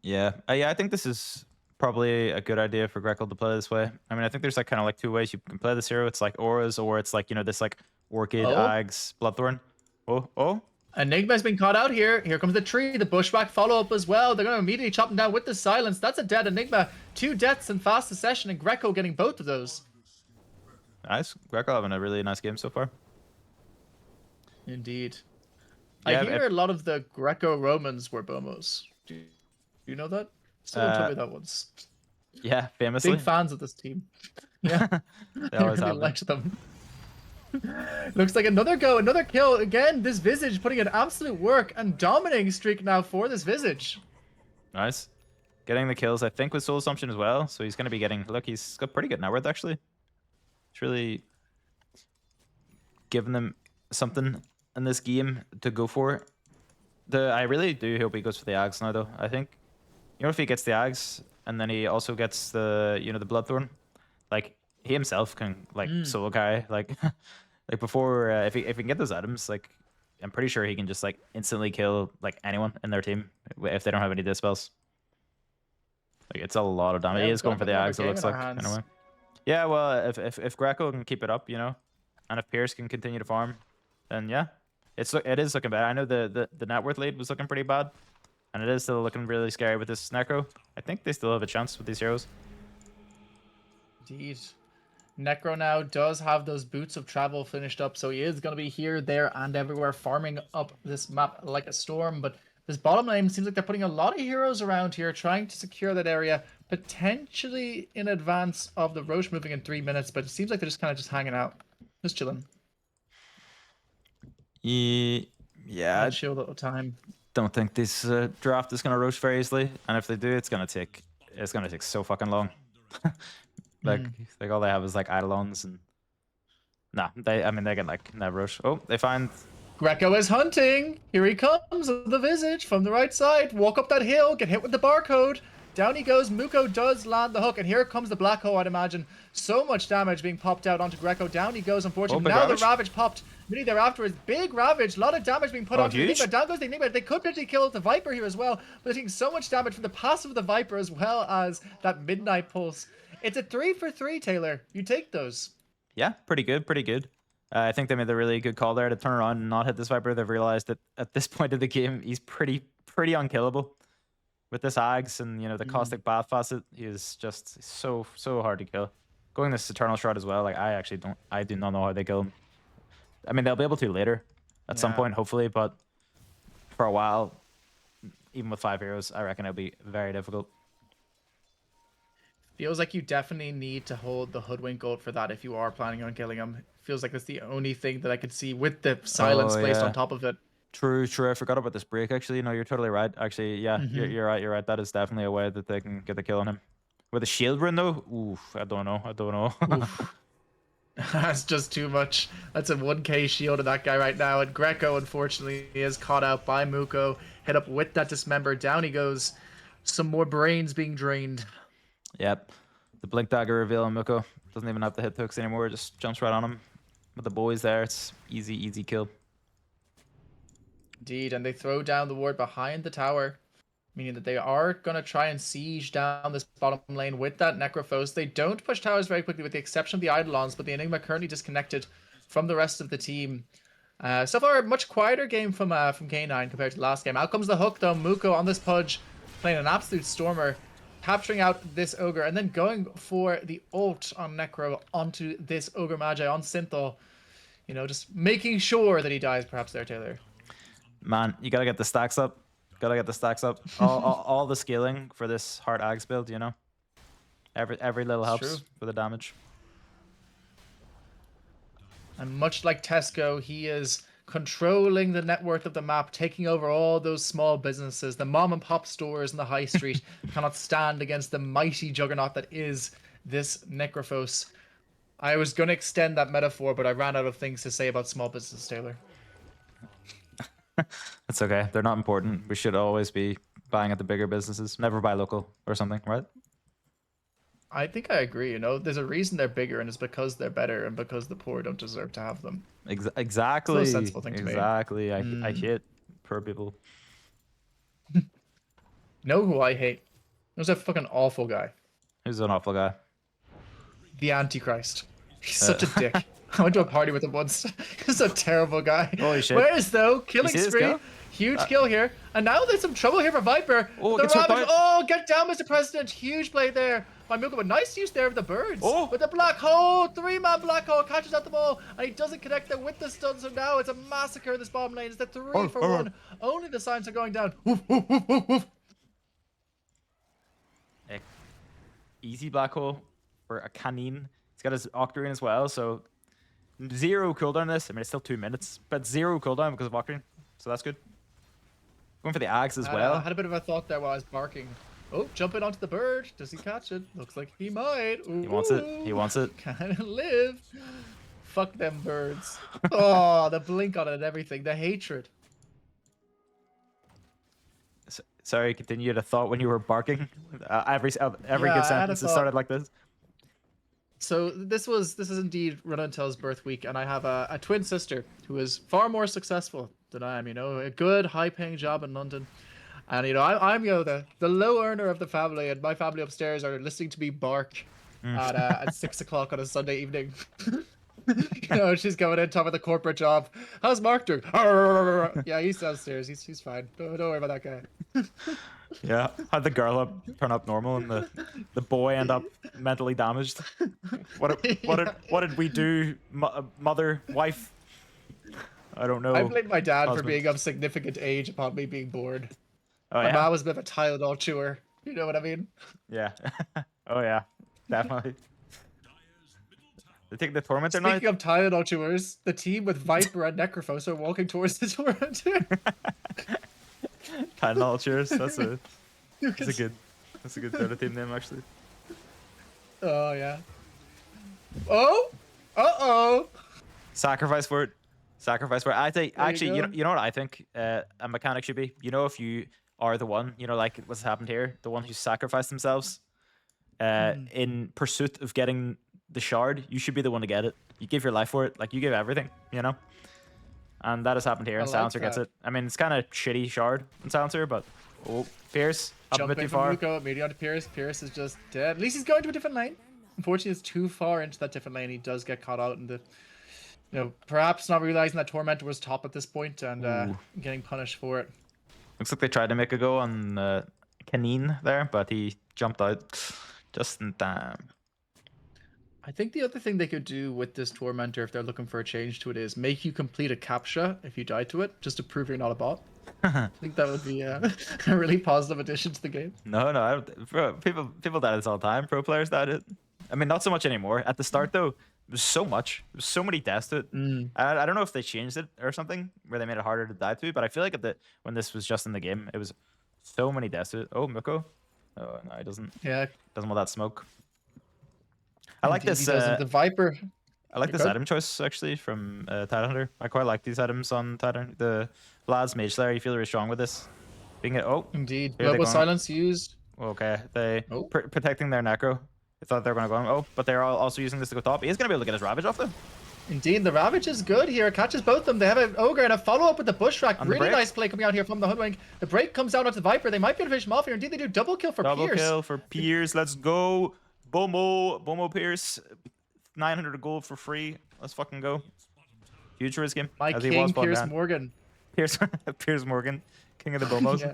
Yeah, I think this is probably a good idea for Greco to play this way. I mean, I think there's like kind of like two ways you can play this hero. It's like auras, or it's like, you know, this like Orchid, Oh. Ags, Bloodthorn. Oh, Enigma's been caught out here. Here comes the tree, the Bushwhack follow-up as well. They're going to immediately chop him down with the Silence. That's a dead Enigma. 2 deaths in fast succession, and Greco getting both of those. nice. Greco having a really nice game so far. Indeed. I Yeah, hear a lot of the Greco-Romans were Bomos. Do you know that? Someone told me that once. yeah, famously. Big fans of this team. Yeah, They I always really have been. liked them. Looks like another go, another kill. Again, this Visage putting in absolute work and dominating streak now for this Visage. Nice. Getting the kills, I think, with Soul Assumption as well. So he's going to be getting... Look, he's got pretty good net worth, actually. It's really giving them something in this game to go for. I really do hope he goes for the Ags now, though. I think, if he gets the Ags and then he also gets the, the Bloodthorn, like, he himself can, like, solo guy, like, like before, if he can get those items, like, I'm pretty sure he can just, like, instantly kill, like, anyone in their team if they don't have any dispels. Like, it's a lot of damage. Yeah, He we've is going got for the another Ags, it game looks in our like, hands. anyway. Yeah, well, if Greco can keep it up, and if Pierce can continue to farm, then yeah, it is looking bad. I know the net worth lead was looking pretty bad, and it is still looking really scary with this Necro. I think they still have a chance with these heroes. Indeed. Necro now does have those boots of travel finished up, so he is going to be here, there, and everywhere, farming up this map like a storm. But this bottom lane seems like they're putting a lot of heroes around here, trying to secure that area, potentially in advance of the Roche moving in 3 minutes, but it seems like they're just kind of just hanging out, just chilling. Yeah, I Chill little time. don't think this draft is gonna rush very easily, and if they do, it's gonna take so fucking long. Like all they have is like Eidolons and they can like never rush. Oh, they find Greco is hunting. Here he comes, the Visage from the right side. Walk up that hill, get hit with the barcode. Down he goes. Muko does land the hook, and here comes the Black Hole, I'd imagine. So much damage being popped out onto Greco. Down he goes, unfortunately. Now the Ravage popped. Minute thereafter is big Ravage. A lot of damage being put onto the Enigma. Down goes the Enigma. They could potentially kill the Viper here as well, but they're taking so much damage from the passive of the Viper as well as that Midnight Pulse. It's a 3-for-3, Taylor. You take those. Yeah, pretty good, pretty good. I think they made a really good call there to turn around and not hit this Viper. They've realized that at this point of the game, he's pretty unkillable. With this Ags and, the Caustic Bath Facet, he is just so hard to kill. Going this Eternal Shroud as well, like, I do not know how they kill him. I mean, they'll be able to later, at some point, hopefully, but for a while, even with 5 heroes, I reckon it'll be very difficult. Feels like you definitely need to hold the Hoodwink ult for that if you are planning on killing him. Feels like that's the only thing that I could see with the silence placed on top of it. True. I forgot about this break, actually. No, you're totally right. Actually, yeah, you're right. That is definitely a way that they can get the kill on him. With a shield rune, though? Oof, I don't know. That's just too much. That's a 1k shield of that guy right now. And Greco, unfortunately, is caught out by Muko. Hit up with that Dismember. Down he goes. Some more brains being drained. Yep. The Blink Dagger reveal on Muko. Doesn't even have to hit hooks anymore. Just jumps right on him. With the boys there, it's easy kill. Indeed, and they throw down the ward behind the tower, meaning that they are going to try and siege down this bottom lane with that Necrophos. They don't push towers very quickly with the exception of the Eidolons, but the Enigma currently disconnected from the rest of the team. So far, a much quieter game from K9 compared to the last game. Out comes the hook, though. Muko on this Pudge, playing an absolute stormer, capturing out this Ogre, and then going for the ult on Necro onto this Ogre Magi on Synthol. Just making sure that he dies, perhaps there, Taylor. Man, you gotta get the stacks up. All the scaling for this hard Ags build, every little helps for the damage. And much like Tesco, he is controlling the net worth of the map, taking over all those small businesses. The mom and pop stores in the high street cannot stand against the mighty juggernaut that is this Necrophos. I was going to extend that metaphor, but I ran out of things to say about small business, Taylor. It's okay. They're not important. We should always be buying at the bigger businesses. Never buy local or something, right? I think I agree. There's a reason they're bigger, and it's because they're better, and because the poor don't deserve to have them. Exactly. It's a sensible thing to me. Exactly. I hate poor people. Know who I hate? There's a fucking awful guy. Who's an awful guy? The Antichrist. He's such a dick. I went to a party with him once. He's a terrible guy. Holy shit. Whereas though, killing spree, huge kill here. And now there's some trouble here for Viper. Oh, the Ravage, get down, Mr. President. Huge play there by Milko, but nice use there of the birds. Oh. With the black hole, 3-man black hole, catches out the ball, and he doesn't connect there with the stun, so now it's a massacre in this bottom lane. It's the 3-for-1. Only the signs are going down. Woof, woof, woof, woof, woof. Easy black hole for a canine. He's got his Octarine as well, so 0 cooldown this. I mean, it's still 2 minutes, but 0 cooldown because of Octarine, so that's good. Going for the Ags as well. I had a bit of a thought there while I was barking. Oh, jumping onto the bird. Does he catch it? Looks like he might. Ooh, He wants it. He wants it. Can't live. Fuck them birds. Oh, the blink on it and everything. The hatred. Sorry, continue to thought when you were barking. Every Yeah, good I had a sentence has thought. started like this. So this is indeed Rununtel's birth week, and I have a twin sister who is far more successful than I am. You know, a good, high-paying job in London, and you know, I'm the low earner of the family, and my family upstairs are listening to me bark at 6 o'clock on a Sunday evening. You know, she's going in top of the corporate job. How's Mark doing? Yeah, he's downstairs. He's fine. Don't worry about that guy. Yeah, how'd the girl turn up normal and the boy end up mentally damaged? What did we do, mother, wife? I don't know. I blame my dad for Husband. being of significant age upon me being bored. Oh My yeah, mom was a bit of a Tylenol chewer. You know what I mean? yeah. Oh yeah, definitely. They take the Tormentor now. Speaking of Tylenol chewers, the team with Viper and Necrophos are walking towards the Tormentor. Tylenol cheers. That's a good Dota team name actually. Oh yeah. Oh. Uh-oh. Sacrifice for it. Sacrifice for it. I think There you actually, go. you know what I think a mechanic should be. You know, if you are the one, you know, like what's happened here, the one who sacrificed themselves in pursuit of getting the shard, you should be the one to get it. You give your life for it, like you give everything, you know. And that has happened here, and like Silencer gets that. it. I mean, it's kind of shitty shard in Silencer, but oh, Pierce up a bit Jumping too from far. Muko, immediately onto Pierce. Pierce is just dead. At least he's going to a different lane. Unfortunately, it's too far into that different lane. He does get caught out in the, you know, perhaps not realizing that Tormentor was top at this point and Ooh. getting punished for it. Looks like they tried to make a go on Canine there, but he jumped out just in time. I think the other thing they could do with this Tormentor, if they're looking for a change to it, is make you complete a captcha if you die to it, just to prove you're not a bot. I think that would be a really positive addition to the game. No, I don't. Bro, people die this all the time. Pro players died it. I mean, not so much anymore. At the start, though, there's so much. There's so many deaths to it. I don't know if they changed it or something, where they made it harder to die to. But I feel like when this was just in the game, it was so many deaths to it. Oh, Muko. Oh no, he doesn't Yeah. want that smoke. I like indeed this. he doesn't. The Viper. I like You're this good. item choice actually from Tidehunter. I quite like these items on Tidehunter. The Vlad's Mage Slayer, you feel really strong with this. Being it, oh, Indeed. Here they Global go. silence used. okay, they Oh. protecting their Necro. They thought they were going to go on. Oh, but they're also using this to go top. He's going to be able to get his Ravage off them. Indeed, the Ravage is good here. It catches both of them. They have an Ogre and a follow-up with the Bushwhack. On the Really break. nice play coming out here from the Hoodwink. The break comes down onto the Viper. They might be able to finish him off here. Indeed, they do double kill for Double Pierce. kill for Pierce. Let's go. Bomo Pierce. 900 gold for free. Let's fucking go. Huge risk game. My as he king, was button Pierce down. Morgan. Piers Morgan. King of the Bomos. Yeah.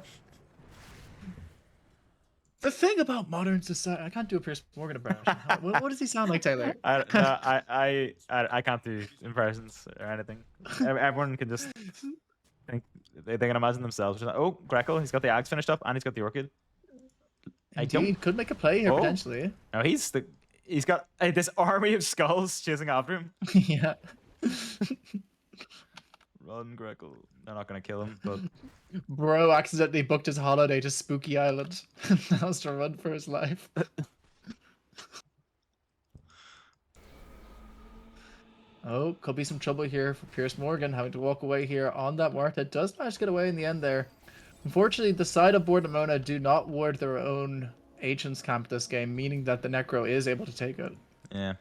The thing about modern society, I can't do a Pierce Morgan impression. What does he sound like, Taylor? I can't do impressions or anything. Everyone can just think they can imagine themselves. Oh, Greco, he's got the axe finished up and he's got the Orchid. I don't. Indeed, could make a play here Oh. potentially. No, he's got this army of skulls chasing after him. Yeah. Run, Greco. They're not gonna kill him, but Bro accidentally booked his holiday to Spooky Island. Now has to run for his life. Oh, could be some trouble here for Pierce Morgan, having to walk away here on that Martha. Does manage to get away in the end there. Unfortunately, the side of Board Mona do not ward their own agents camp this game, meaning that the Necro is able to take it. yeah.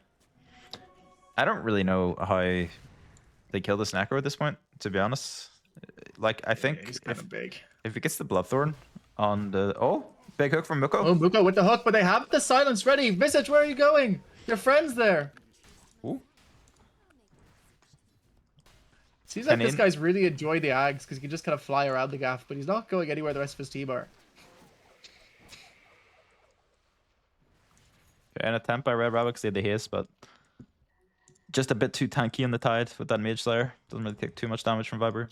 I don't really know how they kill this Necro at this point, to be honest. Like, I think He's kind of big. if it gets the Bloodthorn on the... Oh, big hook from Muko. Oh, Muko with the hook, but they have the silence ready. Visage, where are you going? Your friend's there. Ooh. Seems like this Canine. guy's really enjoying the Ags because he can just kind of fly around the gaff, but he's not going anywhere the rest of his team are. Okay, an attempt by Red Rabbit because they had the haste, but just a bit too tanky in the tide with that Mage Slayer. Doesn't really take too much damage from Viper.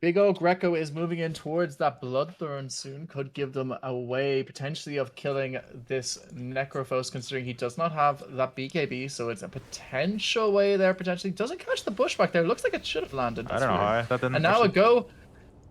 Big ol' Greco is moving in towards that Bloodthorn soon. Could give them a way, potentially, of killing this Necrophos, considering he does not have that BKB, so it's a potential way there, potentially. Doesn't catch the bushback there. Looks like it should have landed. I don't know how that didn't. And now actually... a go.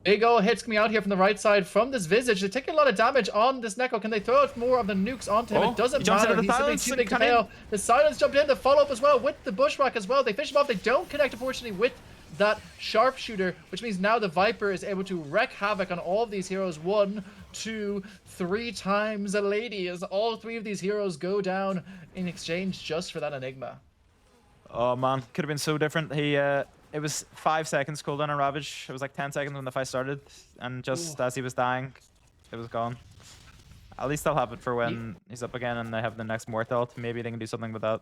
Big ol' hits coming out here from the right side from this Visage. They're taking a lot of damage on this Necro. Can they throw out more of the nukes onto him? It doesn't matter. He's simply too big to fail. The Silence jumped in. The follow-up as well with the bushwhack as well. They fish him off. They don't connect, unfortunately, with that Sharpshooter, which means now the Viper is able to wreak havoc on all of these heroes 1, 2, 3 times a lady, as all 3 of these heroes go down in exchange just for that Enigma. Oh man, could have been so different. It was 5 seconds cooldown on Ravage. It was like 10 seconds when the fight started, and just as he was dying, it was gone. At least they'll have it for when he's up again and they have the next Mortal. Maybe they can do something with that.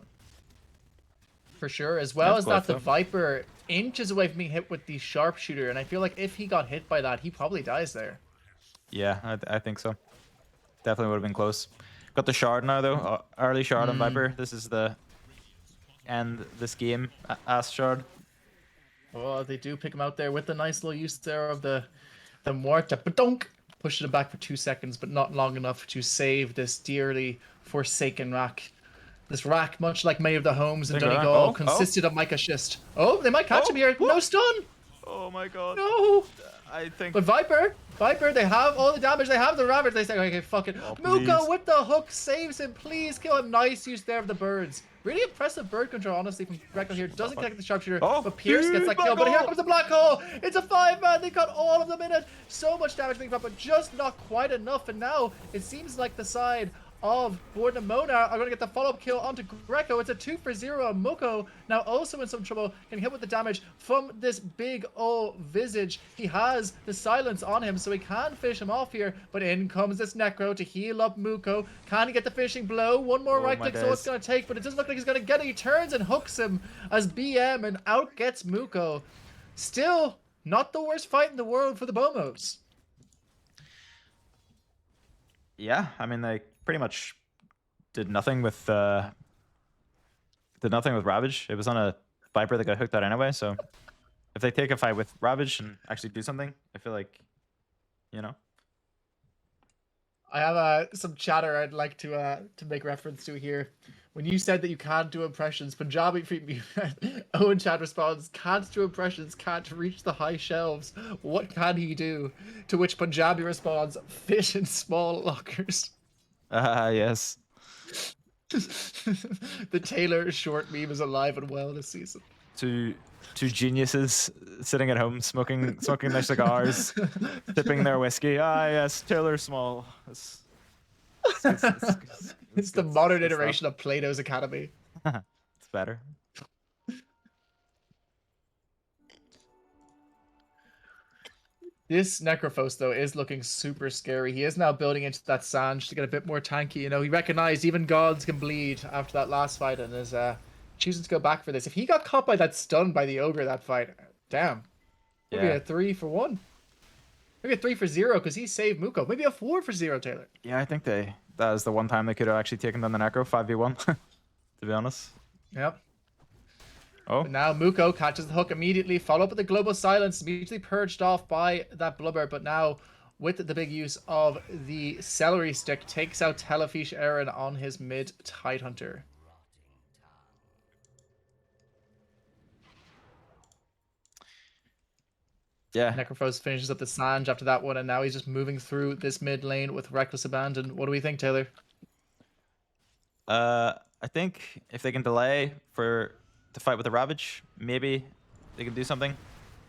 For sure, as well as that, the though. Viper inches away from being hit with the Sharpshooter, and I feel like if he got hit by that, he probably dies there. Yeah, I think so. Definitely would have been close. Got the Shard now though. Early Shard on Viper. This is the end this game. Ass Shard. Oh, they do pick him out there with the nice little use there of the Morta. Badonk! Pushing him back for 2 seconds, but not long enough to save this dearly forsaken rack. This rack, much like many of the homes in Donegal, consisted of mica schist. Oh, they might catch him here. No stun! Oh my god. No! I think... But Viper, they have all the damage. They have the Ravage. They say, okay, fuck it. Oh, Muko with the hook saves him. Please kill him. Nice use there of the birds. Really impressive bird control, honestly, from Greco here. Doesn't connect the Sharpshooter, but Pierce gets that kill. But here comes the Black Hole. It's a 5-man. They got all of them in it. So much damage being done, but just not quite enough. And now it seems like the side of Borden and Mona are going to get the follow-up kill onto Greco. It's a 2 for 0. Moko now also in some trouble, getting hit with the damage from this big ol' Visage. He has the Silence on him, so he can finish him off here, but in comes this Necro to heal up Muko. Can he get the finishing blow? One more right click, so it's going to take, but it doesn't look like he's going to get it. He turns and hooks him as BM, and out gets Muko. Still, not the worst fight in the world for the Bomos. Yeah, I mean, they pretty much did nothing with Ravage. It was on a Viper that got hooked out anyway, so if they take a fight with Ravage and actually do something, I feel like, you know. I have some chatter I'd like to make reference to here. When you said that you can't do impressions, Punjabi Owen Chad responds, can't do impressions, can't reach the high shelves. What can he do? To which Punjabi responds, fish in small lockers. Yes. The Taylor short meme is alive and well this season. Two geniuses sitting at home smoking their cigars, sipping their whiskey. Ah, yes, Taylor Small. It's the modern iteration of Plato's Academy. It's better. This Necrophos, though, is looking super scary. He is now building into that Sanj to get a bit more tanky. You know, he recognized even gods can bleed after that last fight and is choosing to go back for this. If he got caught by that stun by the Ogre that fight, damn. Maybe a 3 for 1. Maybe a 3 for 0 because he saved Muko. Maybe a 4 for 0, Taylor. Yeah, I think that was the one time they could have actually taken down the Necro 5v1, to be honest. Yep. Oh. But now Muko catches the hook immediately, followed up with the Global Silence, immediately purged off by that Blubber, but now with the big use of the Celery Stick, takes out Telefish Aaron on his mid Tidehunter. Yeah. Necrophos finishes up the Sanj after that one, and now he's just moving through this mid lane with Reckless Abandon. What do we think, Taylor? I think if they can delay to fight with the Ravage, maybe they can do something.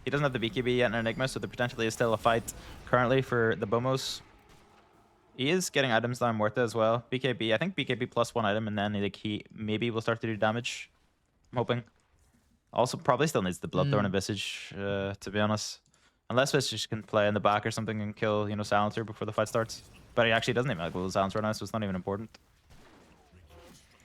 He doesn't have the BKB yet in Enigma, so there potentially is still a fight currently for the Bomos. He is getting items down Morta as well. BKB, I think BKB plus 1 item, and then like he maybe will start to do damage. I'm hoping. Also, probably still needs the Bloodthorn and Visage, to be honest. Unless Visage can play in the back or something and kill, you know, Silencer before the fight starts. But he actually doesn't even have Global Silencer right now, so it's not even important.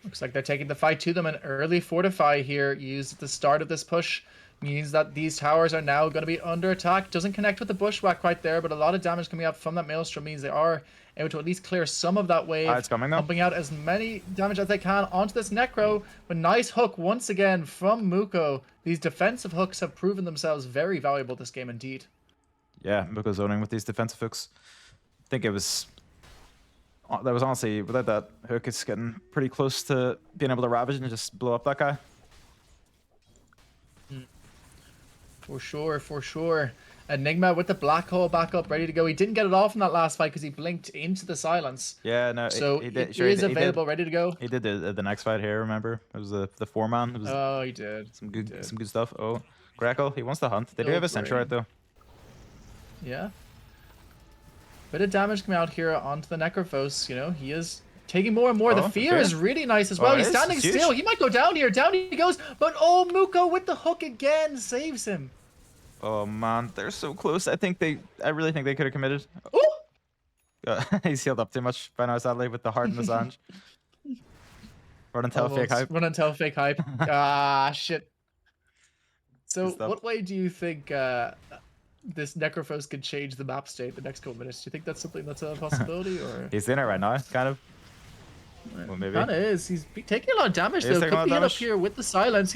Looks like they're taking the fight to them. An early Fortify here used at the start of this push Means that these towers are now going to be under attack. Doesn't connect with the bushwhack right there, but a lot of damage coming out from that Maelstrom means they are able to at least clear some of that wave. It's coming though. Pumping out as many damage as they can onto this Necro. But nice hook once again from Muko. These defensive hooks have proven themselves very valuable this game indeed. Yeah, Muko zoning with these defensive hooks. I think it was... That was honestly, without that hook, it's getting pretty close to being able to ravage and just blow up that guy. For sure, for sure. Enigma with the black hole back up, ready to go. He didn't get it off in that last fight because he blinked into the silence. Yeah, no, So he did. it Sure, is he did. available, ready to go. He did the next fight here. Remember, it was the 4-man. It was Oh, he did. some good stuff. Oh, Greco, he wants to hunt. They do have a sentry out though. Yeah. Bit of damage coming out here onto the Necrophos. You know, he is taking more and more. The fear is really nice as well. He's standing still. He might go down here. Down he goes. But oh, Muko with the hook again saves him. Oh man, they're so close. I really think they could have committed. Oh! He's healed up too much by now, sadly, with the hard massage. Run and tell fake hype. Run and tell fake hype. Ah, shit. So, Good stuff. what way do you think this Necrophos could change the map state the next couple minutes? Do you think that's something that's a possibility, or? He's in it right now, kind of. Well, maybe. Kind of is. He's taking a lot of damage He is though. taking a lot Could of be up damage. here with the silence.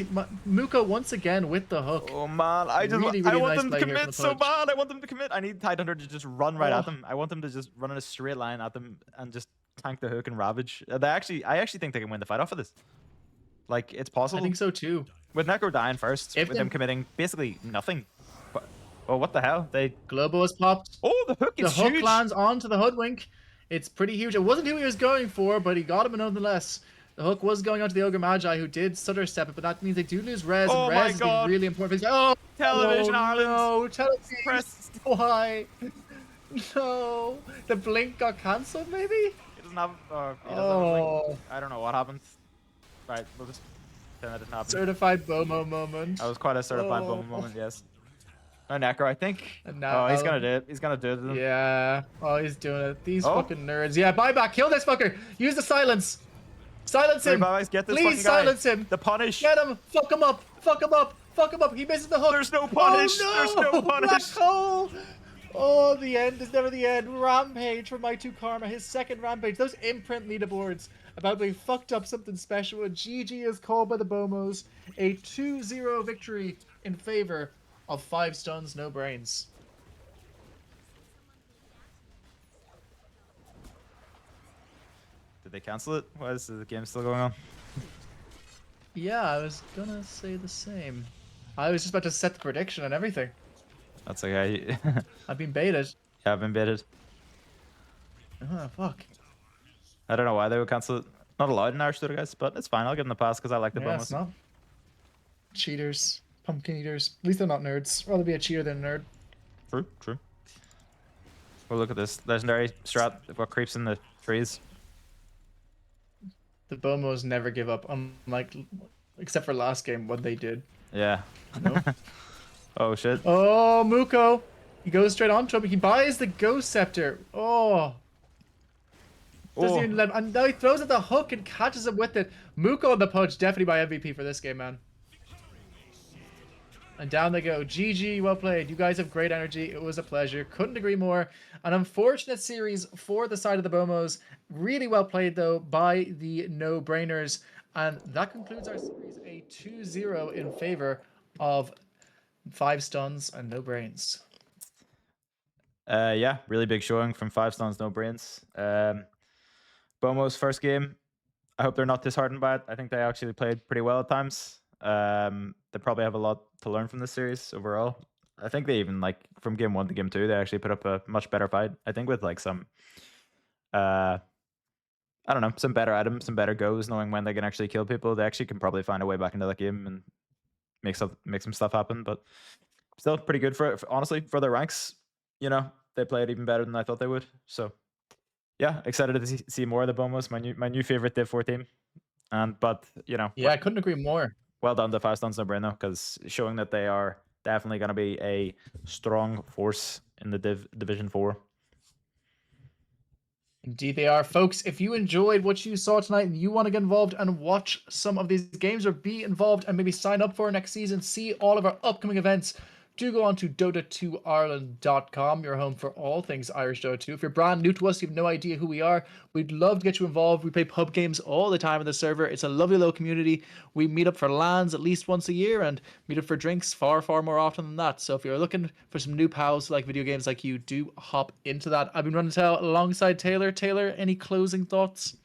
Muko once again with the hook. Oh man, I Really want nice them to play here from commit the so Pudge. bad. I want them to commit. I need Tidehunter to just run right Oh. at them. I want them to just run in a straight line at them and just tank the hook and ravage. I actually think they can win the fight off of this. Like, it's possible. I think so too. With Necro dying first, If with them committing basically nothing. But, oh, what the hell? Globo has popped. Oh, the hook The is hook huge. lands onto the hoodwink. It's pretty huge. It wasn't who he was going for, but he got him nonetheless. The hook was going onto the Ogre Magi, who did stutter step it, but that means they do lose res, Oh and my res is God. really important. Oh, Television Ireland. No, television. Press. Why? No. The blink got cancelled, maybe? He doesn't have. He doesn't have a blink. Oh. I don't know what happened. Right, we'll just pretend that didn't happen. Certified Bomo moment. That was quite a certified Oh. moment, yes. No, Necro, I think. And now- Oh, he's gonna do it. He's gonna do it. To them. Yeah. Oh, he's doing it. These Oh. fucking nerds. Yeah, buyback. Kill this fucker. Use the silence. Silence him. Guys, get this Please fucking guy. silence him. The punish. Get him. Fuck him up. Fuck him up. Fuck him up. He misses the hook. There's no punish. Oh, There's no. no punish. Black hole. Oh, the end is never the end. Rampage for My 2 Karma. His second rampage. Those imprint leaderboards about being fucked up something special. And GG is called by the Bomos. A 2-0 victory in favor of 5 stuns, no brains. Did they cancel it? Why is the game still going on? Yeah, I was gonna say the same. I was just about to set the prediction and everything. That's okay. I've been baited. Yeah, I've been baited. Oh, fuck. I don't know why they would cancel it. Not allowed in Irish Dota, guys, but it's fine. I'll give them the pass because I like the Yeah, bonus. it's not. Cheaters. Pumpkin eaters. At least they're not nerds. Rather be a cheater than a nerd. True, true. Well, look at this legendary strat. What creeps in the trees? The Bomos never give up, unlike, except for last game, what they did. Yeah. Nope. Oh shit. Oh, Muko. He goes straight onto him. He buys the Ghost Scepter. Oh. Doesn't Oh. even let him, and now he throws at the hook and catches him with it. Muko and the Pudge, definitely my MVP for this game, man. And down they go. GG, well played. You guys have great energy. It was a pleasure. Couldn't agree more. An unfortunate series for the side of the Bomos. Really well played, though, by the no-brainers. And that concludes our series, a 2-0 in favor of 5 stuns and no brains. Yeah, really big showing from 5 stuns, no brains. Bomo's first game. I hope they're not disheartened by it. I think they actually played pretty well at times. They probably have a lot to learn from this series overall. I think they even, like, from game 1 to game 2, they actually put up a much better fight. I think with like some I don't know, some better items, some better goes, knowing when they can actually kill people, they actually can probably find a way back into that game and make some stuff happen. But still pretty good for honestly for their ranks. You know, they played even better than I thought they would. So yeah, excited to see more of the Bomos, my new favorite Div 4 team. But you know, Yeah, I couldn't agree more. well done to 5 stuns no brain though, because showing that they are definitely going to be a strong force in the Division 4. Indeed, they are. Folks, if you enjoyed what you saw tonight and you want to get involved and watch some of these games or be involved and maybe sign up for next season, see all of our upcoming events, do go on to Dota2Ireland.com, your home for all things Irish Dota 2. If you're brand new to us, you have no idea who we are, we'd love to get you involved. We play pub games all the time in the server. It's a lovely little community. We meet up for LANs at least once a year and meet up for drinks far, far more often than that. So if you're looking for some new pals who like video games like you, do hop into that. I've been running Tell alongside Taylor. Taylor, any closing thoughts?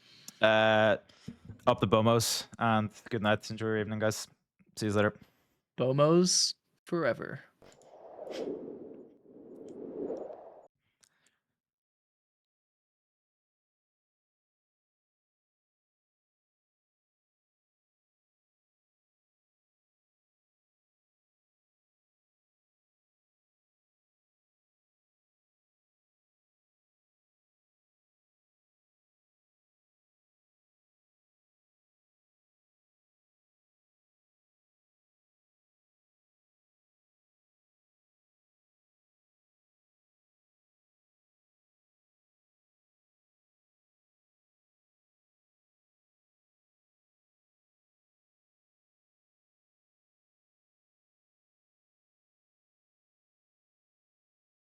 Up the Bomos, and good night. Enjoy your evening, guys. See you later. Bomos forever.